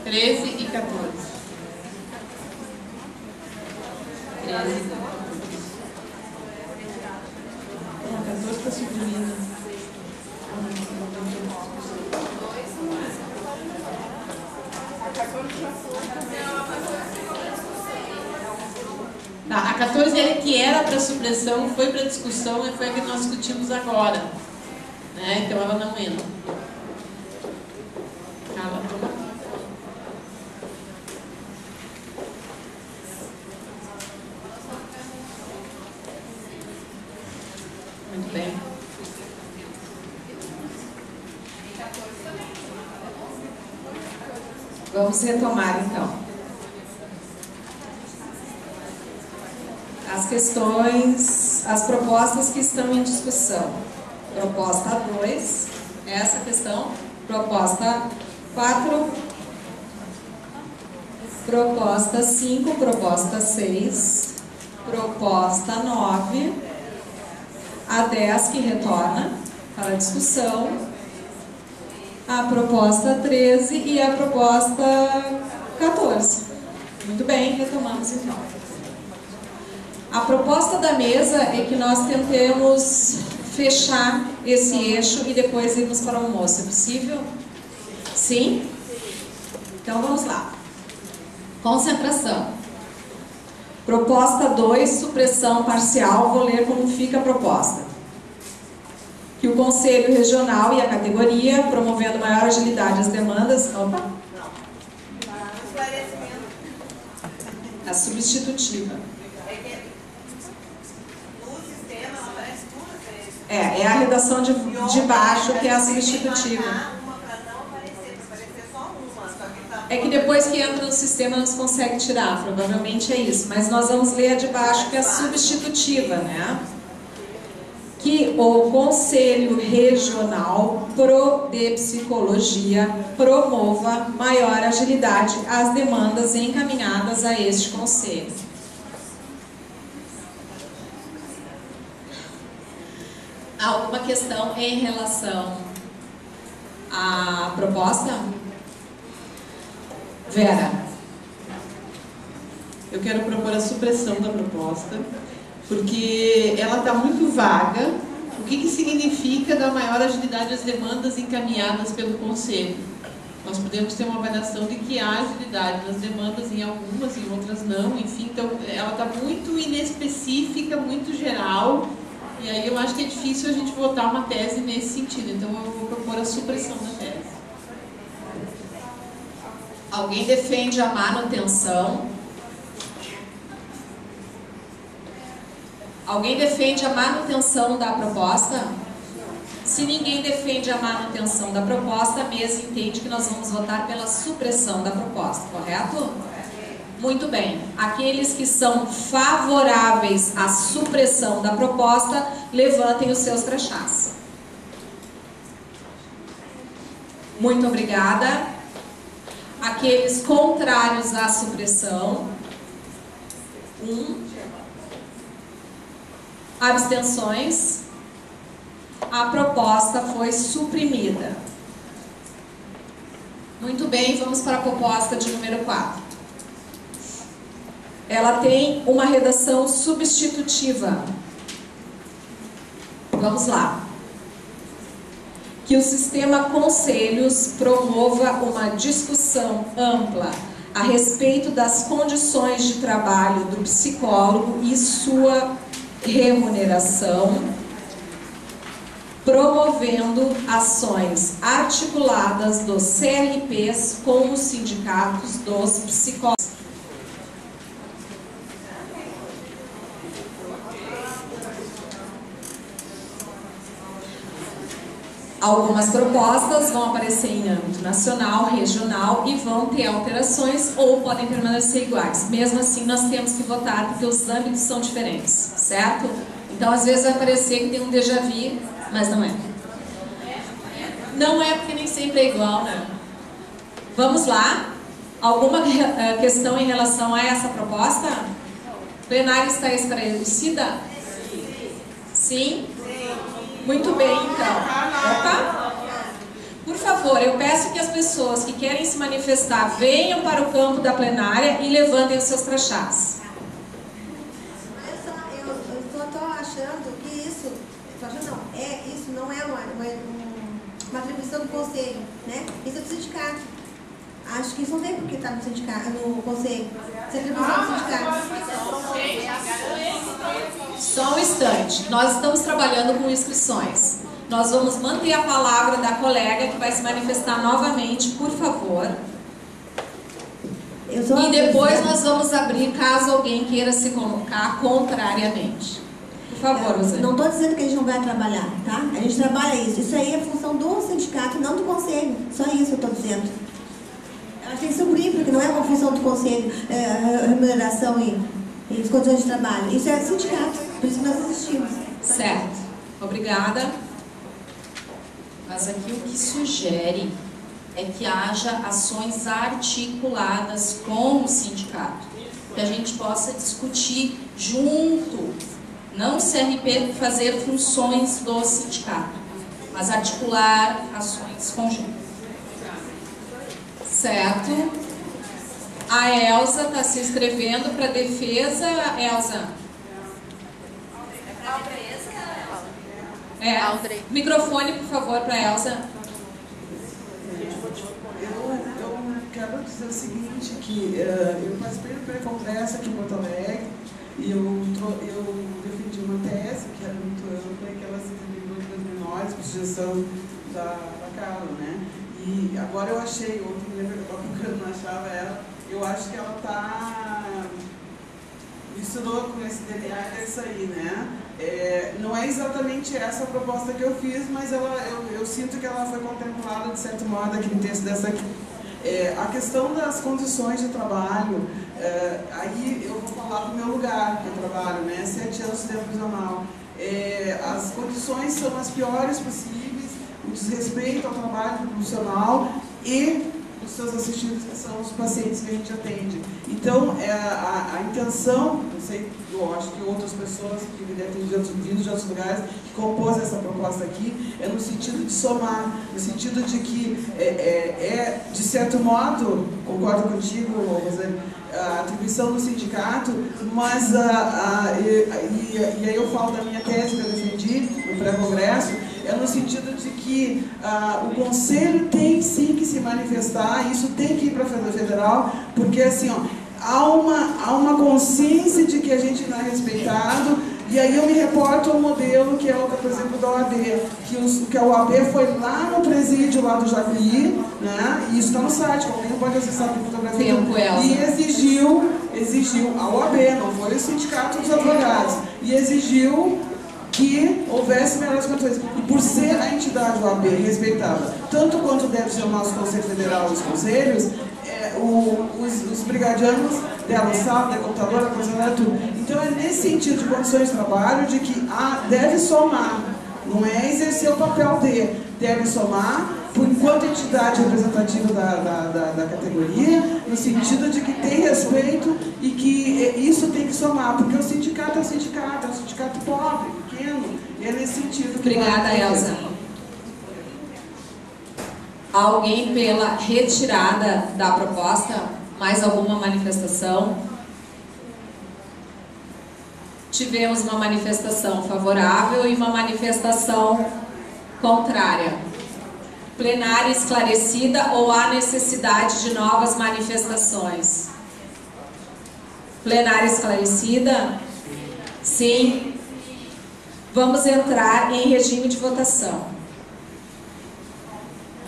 Treze e 14. 13 e 14. 14 está subindo. Tá, a 14 é que era para supressão, foi para discussão e foi a que nós discutimos agora. Né? Então ela não entra. Cala, toma. Muito bem. Vamos retomar então. As questões, as propostas que estão em discussão. Proposta 2, essa questão. Proposta 4, proposta 5, proposta 6, proposta 9, a 10 que retorna para a discussão, a proposta 13 e a proposta 14. Muito bem, retomamos então. A proposta da mesa é que nós tentemos fechar esse eixo e depois irmos para o almoço. É possível? Sim? Então vamos lá. Concentração. Proposta 2, supressão parcial. Vou ler como fica a proposta. Que o Conselho Regional e a categoria, promovendo maior agilidade às demandas... Opa! A substitutiva. É a redação de baixo que é a substitutiva. É que depois que entra no sistema não se consegue tirar, provavelmente é isso. Mas nós vamos ler a de baixo que é a substitutiva, né? Que o Conselho Regional de Psicologia promova maior agilidade às demandas encaminhadas a este Conselho. Alguma questão em relação à proposta? Vera. Eu quero propor a supressão da proposta, porque ela está muito vaga. O que significa dar maior agilidade às demandas encaminhadas pelo Conselho? Nós podemos ter uma avaliação de que há agilidade nas demandas em algumas, em outras não, enfim. Então, ela está muito inespecífica, muito geral. E aí eu acho que é difícil a gente votar uma tese nesse sentido. Então eu vou propor a supressão da tese. Alguém defende a manutenção? Alguém defende a manutenção da proposta? Se ninguém defende a manutenção da proposta, a mesa entende que nós vamos votar pela supressão da proposta, correto? Muito bem. Aqueles que são favoráveis à supressão da proposta, levantem os seus crachás. Muito obrigada. Aqueles contrários à supressão, 1. Abstenções. A proposta foi suprimida. Muito bem, vamos para a proposta de número 4. Ela tem uma redação substitutiva. Vamos lá. Que o sistema conselhos promova uma discussão ampla a respeito das condições de trabalho do psicólogo e sua remuneração, promovendo ações articuladas dos CRPs com os sindicatos dos psicólogos. Algumas propostas vão aparecer em âmbito nacional, regional e vão ter alterações ou podem permanecer iguais. Mesmo assim, nós temos que votar porque os âmbitos são diferentes, certo? Então, às vezes vai parecer que tem um déjà vu, mas não é. Não é porque nem sempre é igual, né? Vamos lá. Alguma questão em relação a essa proposta? O plenário está esclarecida? Sim? Muito bem, então. Opa! Por favor, eu peço que as pessoas que querem se manifestar venham para o campo da plenária e levantem os seus crachás. Eu só estou achando que isso, isso não é uma atribuição do conselho, né? Isso é do sindicato. Acho que isso não tem por que estar no sindicato, no conselho. Isso é atribuição do sindicato. Só um instante. Nós estamos trabalhando com inscrições. Nós vamos manter a palavra da colega que vai se manifestar novamente, por favor. E depois nós vamos abrir caso alguém queira se colocar contrariamente. Por favor, Rosane. Não estou dizendo que a gente não vai trabalhar, tá? A gente trabalha isso. Isso aí é função do sindicato, não do conselho. Só isso eu estou dizendo. Ela tem que ser porque não é uma função do conselho, remuneração e as condições de trabalho. Isso é sindicato, por isso que nós existimos. Certo. Obrigada. Mas aqui o que sugere é que haja ações articuladas com o sindicato, que a gente possa discutir junto, não o CRP fazer funções do sindicato, mas articular ações conjuntas. Certo? A Elza está se inscrevendo para defesa. Elza. Microfone, por favor, para a Elza. Eu quero dizer o seguinte, que eu participei do pré-congresso aqui em Porto Alegre e eu defendi uma tese que era muito ampla, que ela se desenvolveu das menores por sugestão da Carla, né? E agora eu achei, ontem me lembro que eu não achava ela, eu acho que ela misturou com esse DNA, é isso aí, né? Não é exatamente essa a proposta que eu fiz, mas eu sinto que ela foi contemplada, de certo modo, aqui no texto dessa aqui. A questão das condições de trabalho, aí eu vou falar do meu lugar de trabalho, né? 7 anos de tempo prisional. As condições são as piores possíveis, o desrespeito ao trabalho profissional e os seus assistidos, que são os pacientes que a gente atende. Então, a intenção, não sei, eu acho que outras pessoas que devem ter vindo de outros lugares, que compôs essa proposta aqui, é no sentido de somar, no sentido de que de certo modo, concordo contigo, Rosane, a atribuição do sindicato, mas e aí eu falo da minha tese que eu defendi no pré-congresso, é no sentido de que o Conselho tem sim que se manifestar, isso tem que ir para a federal, porque assim, ó, há uma consciência de que a gente não é respeitado, e aí eu me reporto ao modelo que é o, por exemplo, da OAB, que a OAB foi lá no presídio lá do Jacuí, né, e isso está no site, alguém pode acessar a fotografia, e exigiu a OAB, não foi o Sindicato dos Advogados, e exigiu que houvesse melhores condições. E por ser a entidade OAB respeitada, tanto quanto deve ser o nosso Conselho Federal e os conselhos, os brigadianos deram saldo, da computadora, da funcionária, tudo. Então é nesse sentido de condições de trabalho, de que deve somar, não é exercer o papel deve somar, por enquanto entidade representativa da categoria, no sentido de que tem respeito e que isso tem que somar, porque o sindicato é um sindicato pobre, pequeno, e é nesse sentido que... Obrigada, Elza. Alguém pela retirada da proposta? Mais alguma manifestação? Tivemos uma manifestação favorável e uma manifestação contrária. Plenária esclarecida ou há necessidade de novas manifestações? Plenária esclarecida? Sim. Vamos entrar em regime de votação.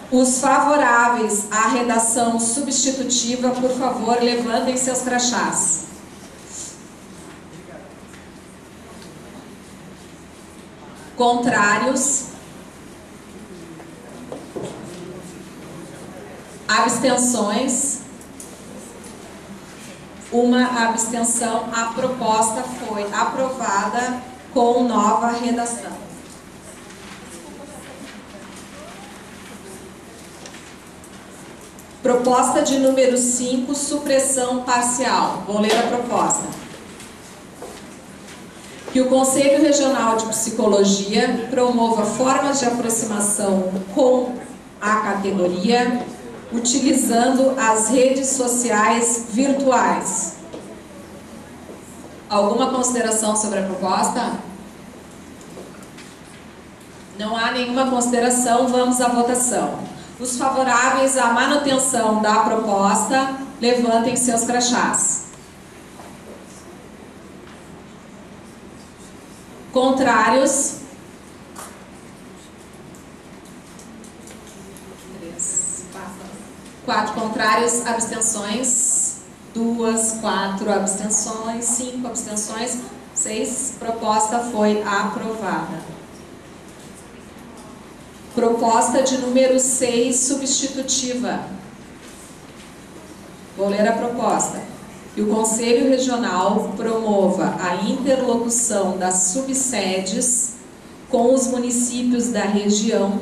Os favoráveis à redação substitutiva, por favor, levantem seus crachás. Contrários? Abstenções? Uma abstenção. A proposta foi aprovada com nova redação. Proposta de número 5, supressão parcial. Vou ler a proposta. Que o Conselho Regional de Psicologia promova formas de aproximação com a categoria, utilizando as redes sociais virtuais. Alguma consideração sobre a proposta? Não há nenhuma consideração, vamos à votação. Os favoráveis à manutenção da proposta, levantem seus crachás. Contrários? 4 contrários, abstenções, 2, 4 abstenções, 5 abstenções, 6. Proposta foi aprovada. Proposta de número 6, substitutiva. Vou ler a proposta. Que o Conselho Regional promova a interlocução das subsedes com os municípios da região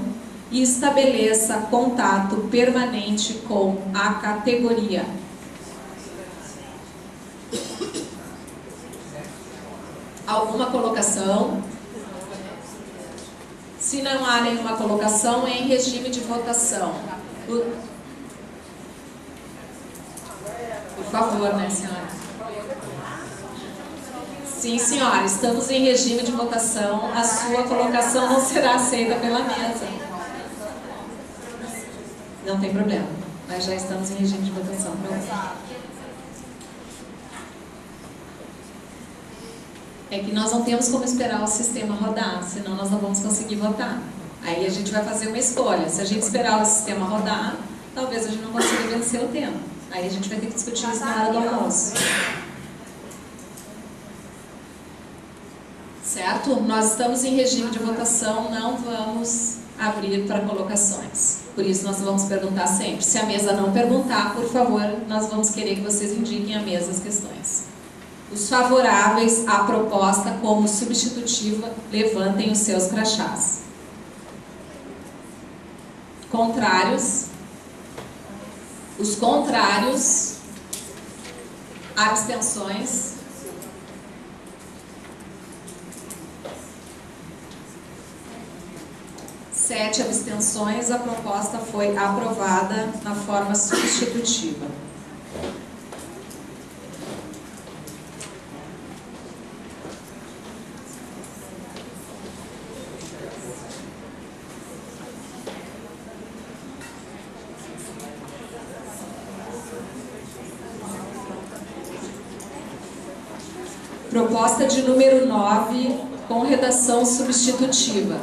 e estabeleça contato permanente com a categoria. Alguma colocação? Se não há nenhuma colocação, é em regime de votação. Por favor, né, senhora? Sim, senhora, estamos em regime de votação. A sua colocação não será aceita pela mesa. Não tem problema, mas já estamos em regime de votação. É que nós não temos como esperar o sistema rodar, senão nós não vamos conseguir votar. Aí a gente vai fazer uma escolha. Se a gente esperar o sistema rodar, talvez a gente não consiga vencer o tema. Aí a gente vai ter que discutir isso na hora do almoço. Certo? Nós estamos em regime de votação, não vamos abrir para colocações. Por isso nós vamos perguntar sempre. Se a mesa não perguntar, por favor, nós vamos querer que vocês indiquem à mesa as questões. Os favoráveis à proposta como substitutiva, levantem os seus crachás. Contrários? Os contrários? Abstenções? Sete abstenções, a proposta foi aprovada na forma substitutiva. Proposta de número 9, com redação substitutiva.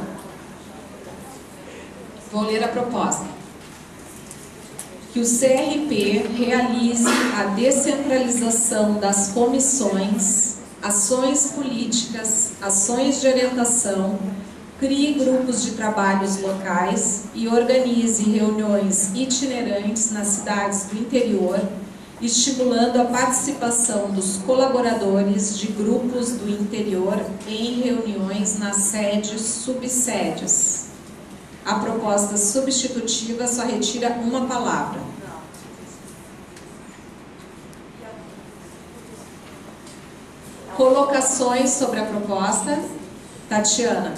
Vou ler a proposta. Que o CRP realize a descentralização das comissões, ações políticas, ações de orientação, crie grupos de trabalhos locais e organize reuniões itinerantes nas cidades do interior, estimulando a participação dos colaboradores de grupos do interior em reuniões nas sedes subsedes. A proposta substitutiva só retira uma palavra. Colocações sobre a proposta. Tatiana.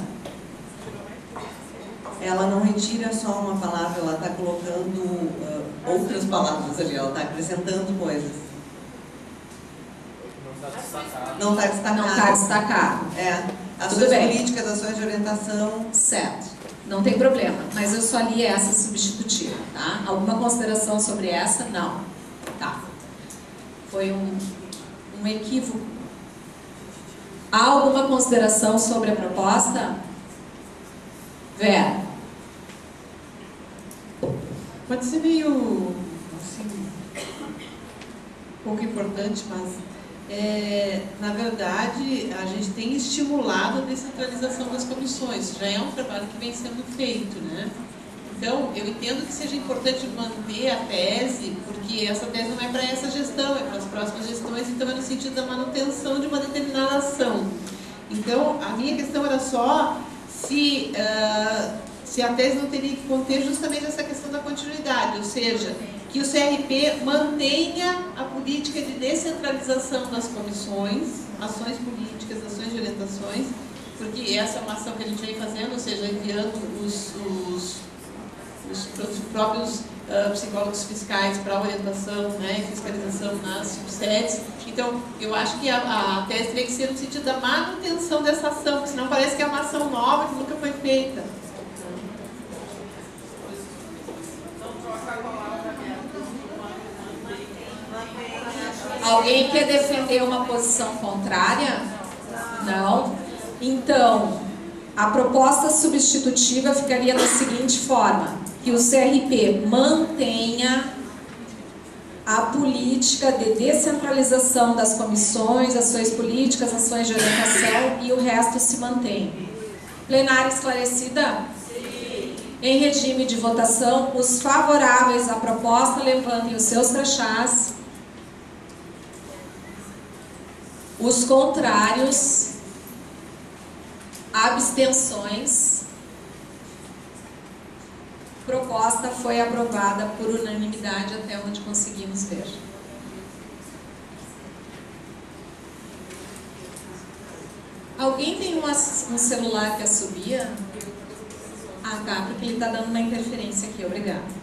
Ela não retira só uma palavra, ela está colocando outras palavras ali, ela está acrescentando coisas. Não está destacado. Não está destacado. É. Ações políticas, ações de orientação. Certo. Não tem problema, mas eu só li essa substitutiva, tá? Alguma consideração sobre essa? Não. Tá. Foi um equívoco. Há alguma consideração sobre a proposta? Vera. Pode ser meio, assim, pouco importante, mas, na verdade, a gente tem estimulado a descentralização das comissões. Já é um trabalho que vem sendo feito, né? Então, eu entendo que seja importante manter a tese, porque essa tese não é para essa gestão, é para as próximas gestões, então é no sentido da manutenção de uma determinada ação. Então, a minha questão era só se a tese não teria que conter justamente essa questão da continuidade, ou seja, que o CRP mantenha a política de descentralização das comissões, ações políticas, ações de orientações, porque essa é uma ação que a gente vem fazendo, ou seja, enviando os próprios psicólogos fiscais para orientação, né, e fiscalização nas subsedes. Então, eu acho que a tese teria que ser no sentido da manutenção dessa ação, porque senão parece que é uma ação nova que nunca foi feita. Alguém quer defender uma posição contrária? Não? Então, a proposta substitutiva ficaria da seguinte forma: que o CRP mantenha a política de descentralização das comissões, ações políticas, ações de orientação e o resto se mantém. Plenária esclarecida? Sim. Em regime de votação, os favoráveis à proposta levantem os seus crachás. Os contrários, abstenções. Proposta foi aprovada por unanimidade até onde conseguimos ver. Alguém tem um celular que assobia? Ah, tá, porque ele está dando uma interferência aqui. Obrigada.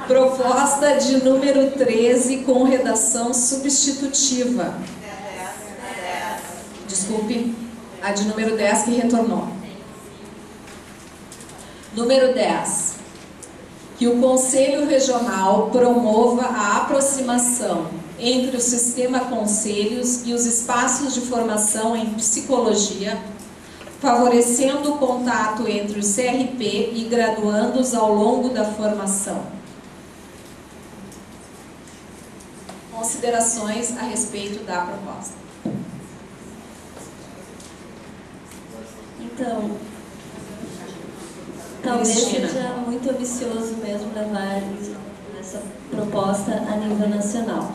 Proposta de número 13 com redação substitutiva. Desculpe, a de número 10 que retornou. Número 10. Que o Conselho Regional promova a aproximação entre o sistema conselhos e os espaços de formação em psicologia, favorecendo o contato entre o CRP e graduandos ao longo da formação. Considerações a respeito da proposta. Então, talvez seja muito ambicioso mesmo levar essa proposta a nível nacional.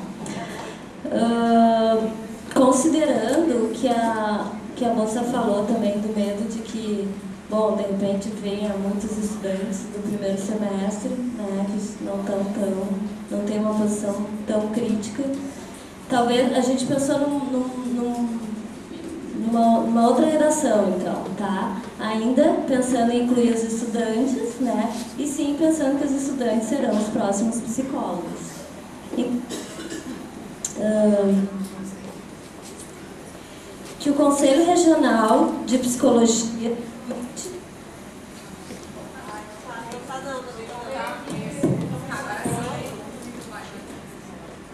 Considerando que a moça falou também do medo de que, bom, de repente venha muitos estudantes do primeiro semestre, né, que não tem uma posição tão crítica, talvez a gente pensou numa outra redação, então, tá? Ainda pensando em incluir os estudantes, né? E sim pensando que os estudantes serão os próximos psicólogos. Que o Conselho Regional de Psicologia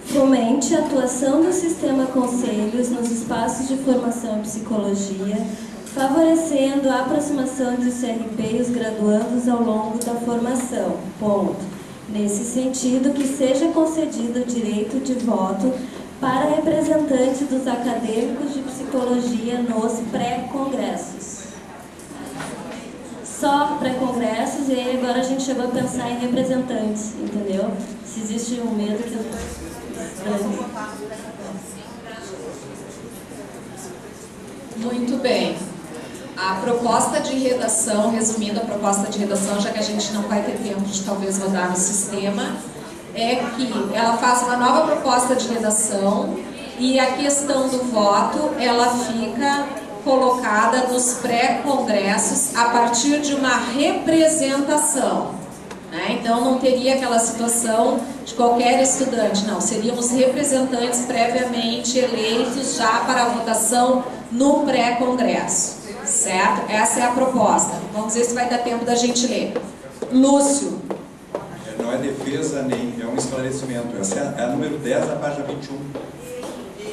fomente a atuação do sistema conselhos nos espaços de formação em psicologia, favorecendo a aproximação de CRP e os graduandos ao longo da formação. Ponto. Nesse sentido, que seja concedido o direito de voto para representantes dos acadêmicos de psicologia nos pré-congressos. Só pré-congressos, e aí agora a gente chegou a pensar em representantes, entendeu? Se existe um medo que Muito bem. A proposta de redação, resumindo a proposta de redação, já que a gente não vai ter tempo de talvez rodar no sistema, é que ela faz uma nova proposta de redação e a questão do voto, ela fica colocada nos pré-congressos a partir de uma representação. Então não teria aquela situação de qualquer estudante, não, seriam os representantes previamente eleitos já para a votação no pré-congresso, certo? Essa é a proposta. Vamos ver se vai dar tempo da gente ler. Lúcio. Não é defesa nem é um esclarecimento. Essa é a número 10 da página 21.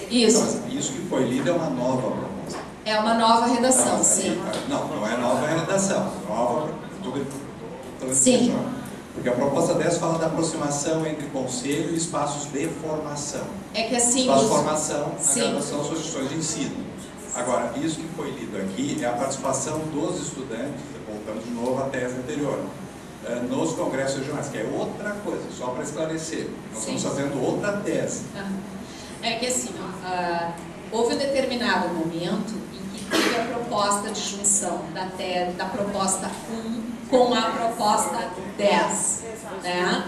Isso. Então, isso que foi lido é uma nova proposta. É uma nova redação, sim. Não é nova redação. Nova. Sim. Porque a proposta 10 fala da aproximação entre conselho e espaços de formação. É que assim... Espaço de formação, a graduação, suas instituições de ensino. Agora, isso que foi lido aqui é a participação dos estudantes, voltando de novo à tese anterior, nos congressos regionais, que é outra coisa, só para esclarecer. Nós estamos fazendo outra tese. É que assim, houve um determinado momento em que teve a proposta de junção da proposta 1 com a proposta 10, né?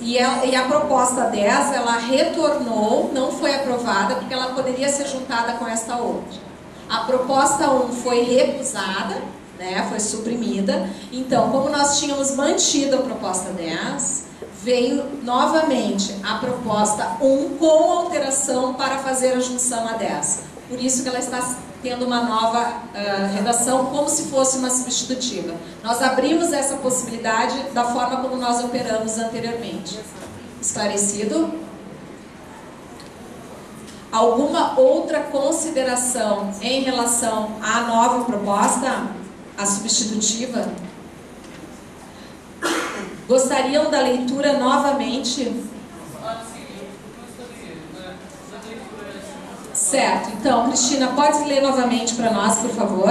E a proposta 10, ela retornou, não foi aprovada, porque ela poderia ser juntada com esta outra. A proposta 1 foi recusada, né? Foi suprimida. Então, como nós tínhamos mantido a proposta 10, veio novamente a proposta 1 com alteração para fazer a junção a 10. Por isso que ela está tendo uma nova redação, como se fosse uma substitutiva. Nós abrimos essa possibilidade da forma como nós operamos anteriormente. Esclarecido? Alguma outra consideração em relação à nova proposta, a substitutiva? Gostariam da leitura novamente? Certo, então, Cristina, pode ler novamente para nós, por favor?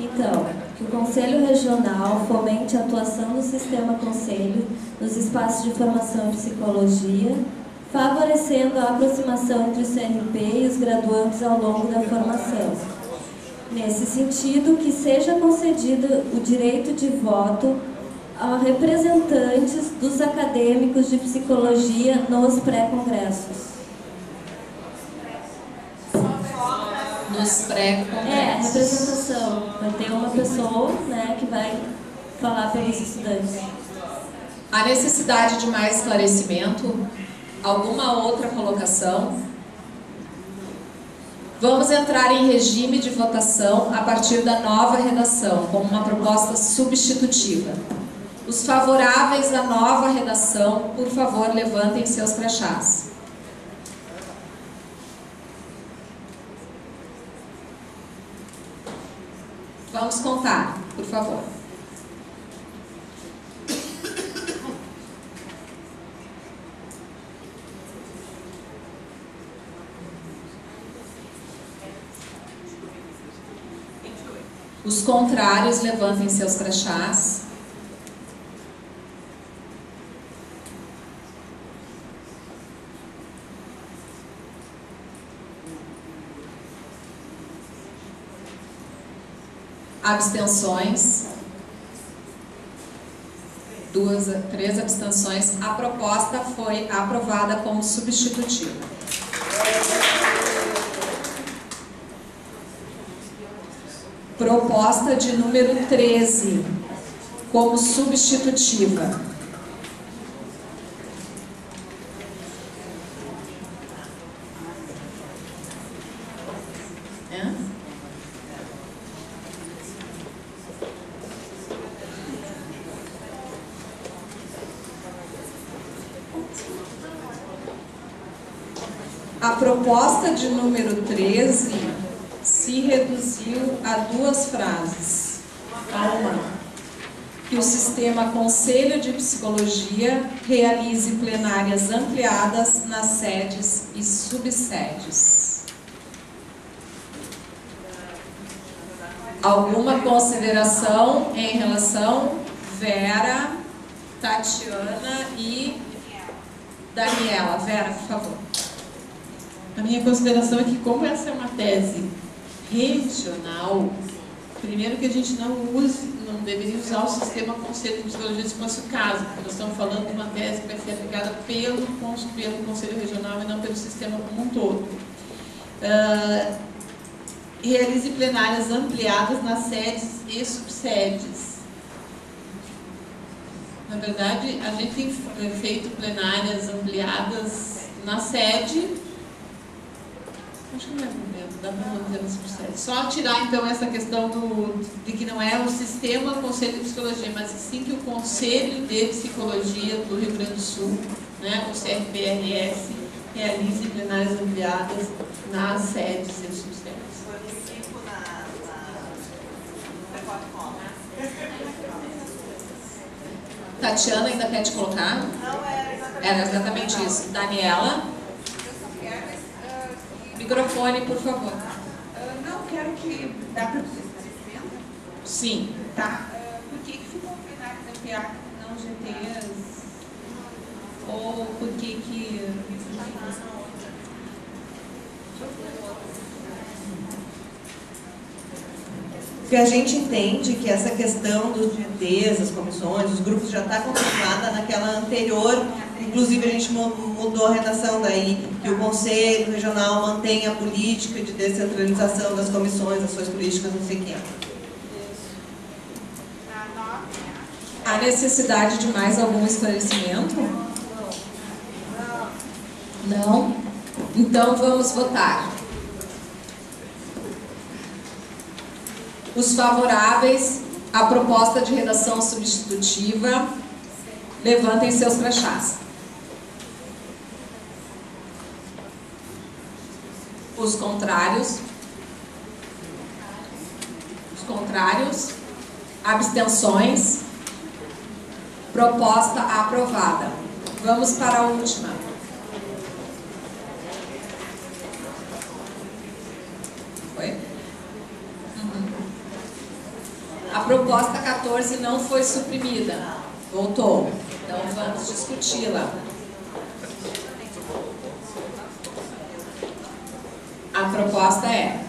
Então, que o Conselho Regional fomente a atuação do Sistema Conselho nos espaços de formação em psicologia, favorecendo a aproximação entre o CRP e os graduandos ao longo da formação. Nesse sentido, que seja concedido o direito de voto a representantes dos acadêmicos de psicologia nos pré-congressos. Nos pré-congressos. Representação. Vai ter uma pessoa, né, que vai falar pelos estudantes. A necessidade de mais esclarecimento? Alguma outra colocação? Vamos entrar em regime de votação a partir da nova redação, como uma proposta substitutiva. Os favoráveis à nova redação, por favor, levantem seus crachás. Vamos contar, por favor. Os contrários, levantem seus crachás. Abstenções. 3 abstenções. A proposta foi aprovada como substitutiva. Proposta de número 13, como substitutiva. A proposta de número 13 se reduziu a 2 frases. Que o Sistema Conselho de Psicologia realize plenárias ampliadas nas sedes e subsedes. Alguma consideração em relação? Vera, Tatiana e Daniela. Vera, por favor. A minha consideração é que, como essa é uma tese regional, primeiro que a gente não deveria usar o Sistema Conselho de Psicologia se fosse o caso, porque nós estamos falando de uma tese que vai ser aplicada pelo Conselho Regional e não pelo sistema como um todo. Realize plenárias ampliadas nas sedes e subsedes. Na verdade, a gente tem feito plenárias ampliadas na sede. Acho que não é problema, dá para manter nas subsedes. Só tirar então essa questão de que não é o Sistema Conselho de Psicologia, mas sim que o Conselho de Psicologia do Rio Grande do Sul, né, o CRPRS, realize plenárias ampliadas nas sedes e subsedes. Foi no 5 na Tatiana ainda quer te colocar? Não, era exatamente isso. Daniela? Microfone, por favor. Não, quero que... Dá para dizer esclarecimento? Sim. Tá. Por que ficou plenário da PA não GTs? Ou por que... Porque a gente entende que essa questão dos GTs, as comissões, os grupos já está contemplada naquela anterior. Inclusive, a gente mudou a redação daí, que o Conselho Regional mantém a política de descentralização das comissões, ações políticas, não sei o quê. Há necessidade de mais algum esclarecimento? Não? Então, vamos votar. Os favoráveis à proposta de redação substitutiva, levantem seus crachás. Os contrários? Os contrários? Abstenções? Proposta aprovada. Vamos para a última. Foi? proposta 14 não foi suprimida. Voltou. Então vamos discuti-la. A proposta é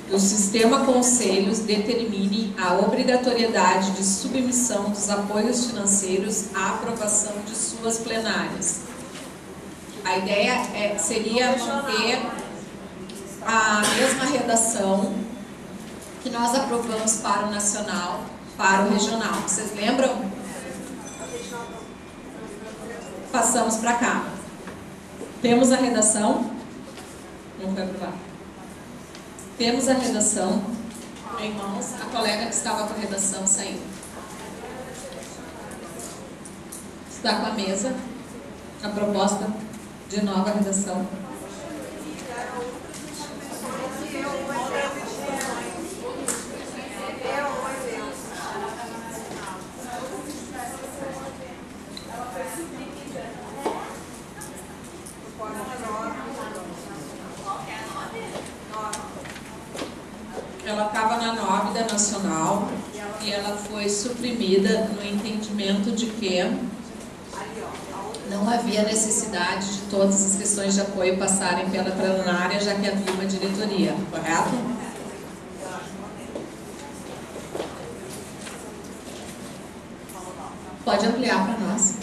que o sistema conselhos determine a obrigatoriedade de submissão dos apoios financeiros à aprovação de suas plenárias. A ideia seria manter a mesma redação que nós aprovamos para o nacional, para o regional. Vocês lembram? Passamos para cá. Temos a redação? Não foi aprovado. Temos a redação em mãos. A colega que estava com a redação saiu. Está com a mesa a proposta de nova redação. Ela estava na 9 da Nacional e ela foi suprimida no entendimento de que não havia necessidade de todas as questões de apoio passarem pela plenária, já que havia uma diretoria, correto? Pode ampliar para nós.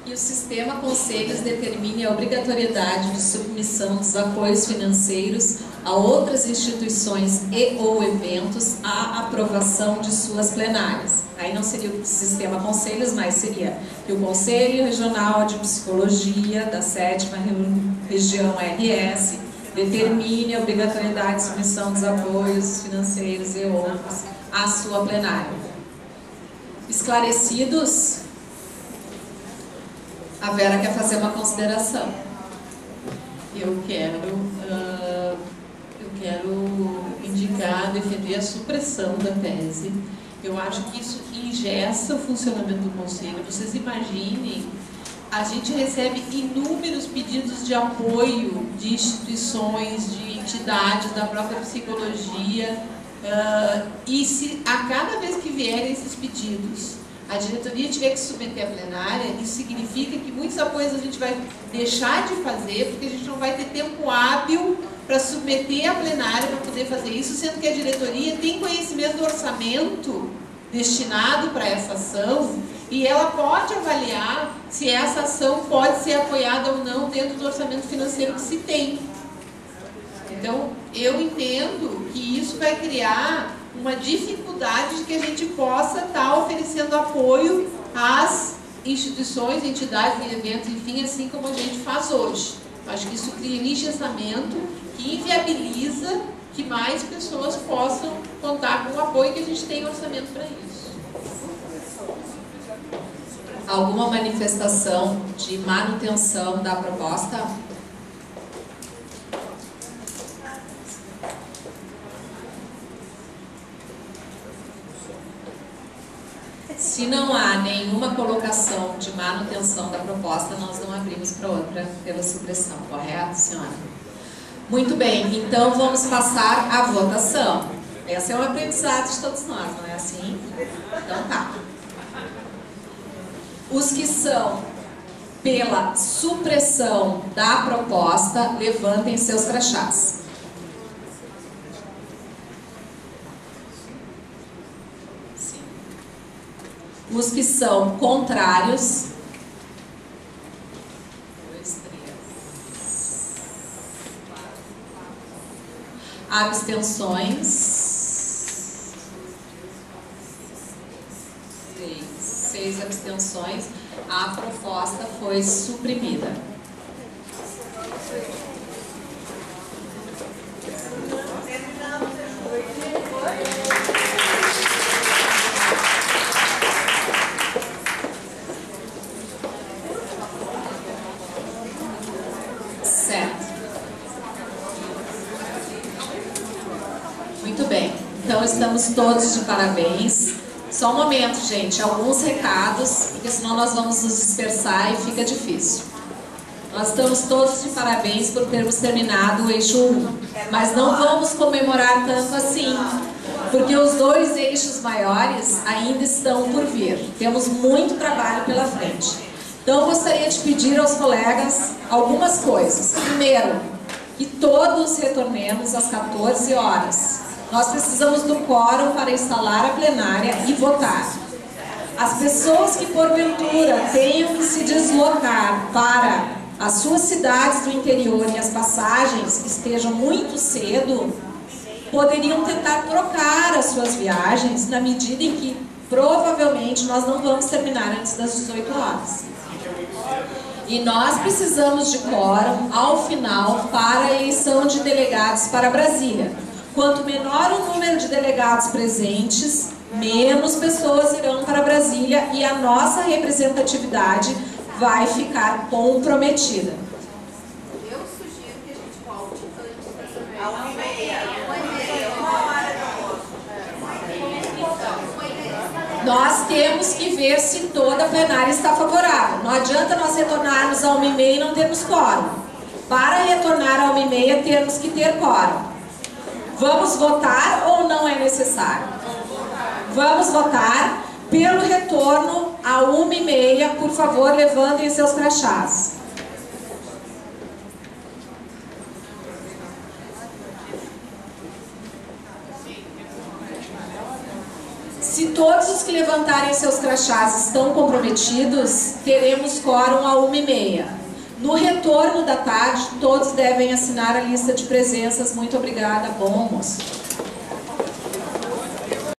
E o sistema conselhos determine a obrigatoriedade de submissão dos apoios financeiros a outras instituições e ou eventos à aprovação de suas plenárias. Aí não seria o sistema conselhos, mas seria que o Conselho Regional de Psicologia da 7ª Região RS determine a obrigatoriedade de submissão dos apoios financeiros e outros à sua plenária. Esclarecidos? A Vera quer fazer uma consideração. Eu quero indicar, defender a supressão da tese. Eu acho que isso engessa o funcionamento do Conselho. Vocês imaginem, a gente recebe inúmeros pedidos de apoio de instituições, de entidades da própria psicologia, e se a cada vez que vierem esses pedidos, a diretoria tiver que submeter à plenária, isso significa que muitos apoios a gente vai deixar de fazer, porque a gente não vai ter tempo hábil para submeter à plenária para poder fazer isso, sendo que a diretoria tem conhecimento do orçamento destinado para essa ação e ela pode avaliar se essa ação pode ser apoiada ou não dentro do orçamento financeiro que se tem. Então, eu entendo que isso vai criar uma dificuldade de que a gente possa estar oferecendo apoio às instituições, entidades, eventos, enfim, assim como a gente faz hoje. Eu acho que isso cria engessamento que inviabiliza que mais pessoas possam contar com o apoio que a gente tem orçamento para isso. Alguma manifestação de manutenção da proposta? Se não há nenhuma colocação de manutenção da proposta, nós não abrimos para outra pela supressão, correto, senhora? Muito bem, então vamos passar à votação. Esse é o aprendizado de todos nós, não é assim? Então tá. Os que são pela supressão da proposta, levantem seus crachás. Os que são contrários, 2, 3, 4, abstenções, 6 abstenções, a proposta foi suprimida. estamos todos de parabéns. Só um momento, gente, alguns recados, porque senão nós vamos nos dispersar e fica difícil. Nós estamos todos de parabéns por termos terminado o eixo 1, mas não vamos comemorar tanto assim, porque os 2 eixos maiores ainda estão por vir. Temos muito trabalho pela frente. Então, eu gostaria de pedir aos colegas algumas coisas. Primeiro, que todos retornemos às 14 horas. Nós precisamos do quórum para instalar a plenária e votar. As pessoas que, porventura, tenham que se deslocar para as suas cidades do interior e as passagens estejam muito cedo, poderiam tentar trocar as suas viagens na medida em que, provavelmente, nós não vamos terminar antes das 18 horas. E nós precisamos de quórum ao final para a eleição de delegados para Brasília. Quanto menor o número de delegados presentes, menos pessoas irão para Brasília e a nossa representatividade vai ficar comprometida. Eu sugiro que a gente volte antes dessa A 1h30, 1h30. Nós temos que ver se toda a plenária está favorável. Não adianta nós retornarmos a 1h30 e não termos quórum. Para retornar a 1h30, temos que ter quórum. Vamos votar ou não é necessário? Vamos votar pelo retorno a 1h30. Por favor, levantem seus crachás. Se todos os que levantarem seus crachás estão comprometidos, teremos quórum a 1h30. No retorno da tarde, todos devem assinar a lista de presenças. Muito obrigada, bom almoço.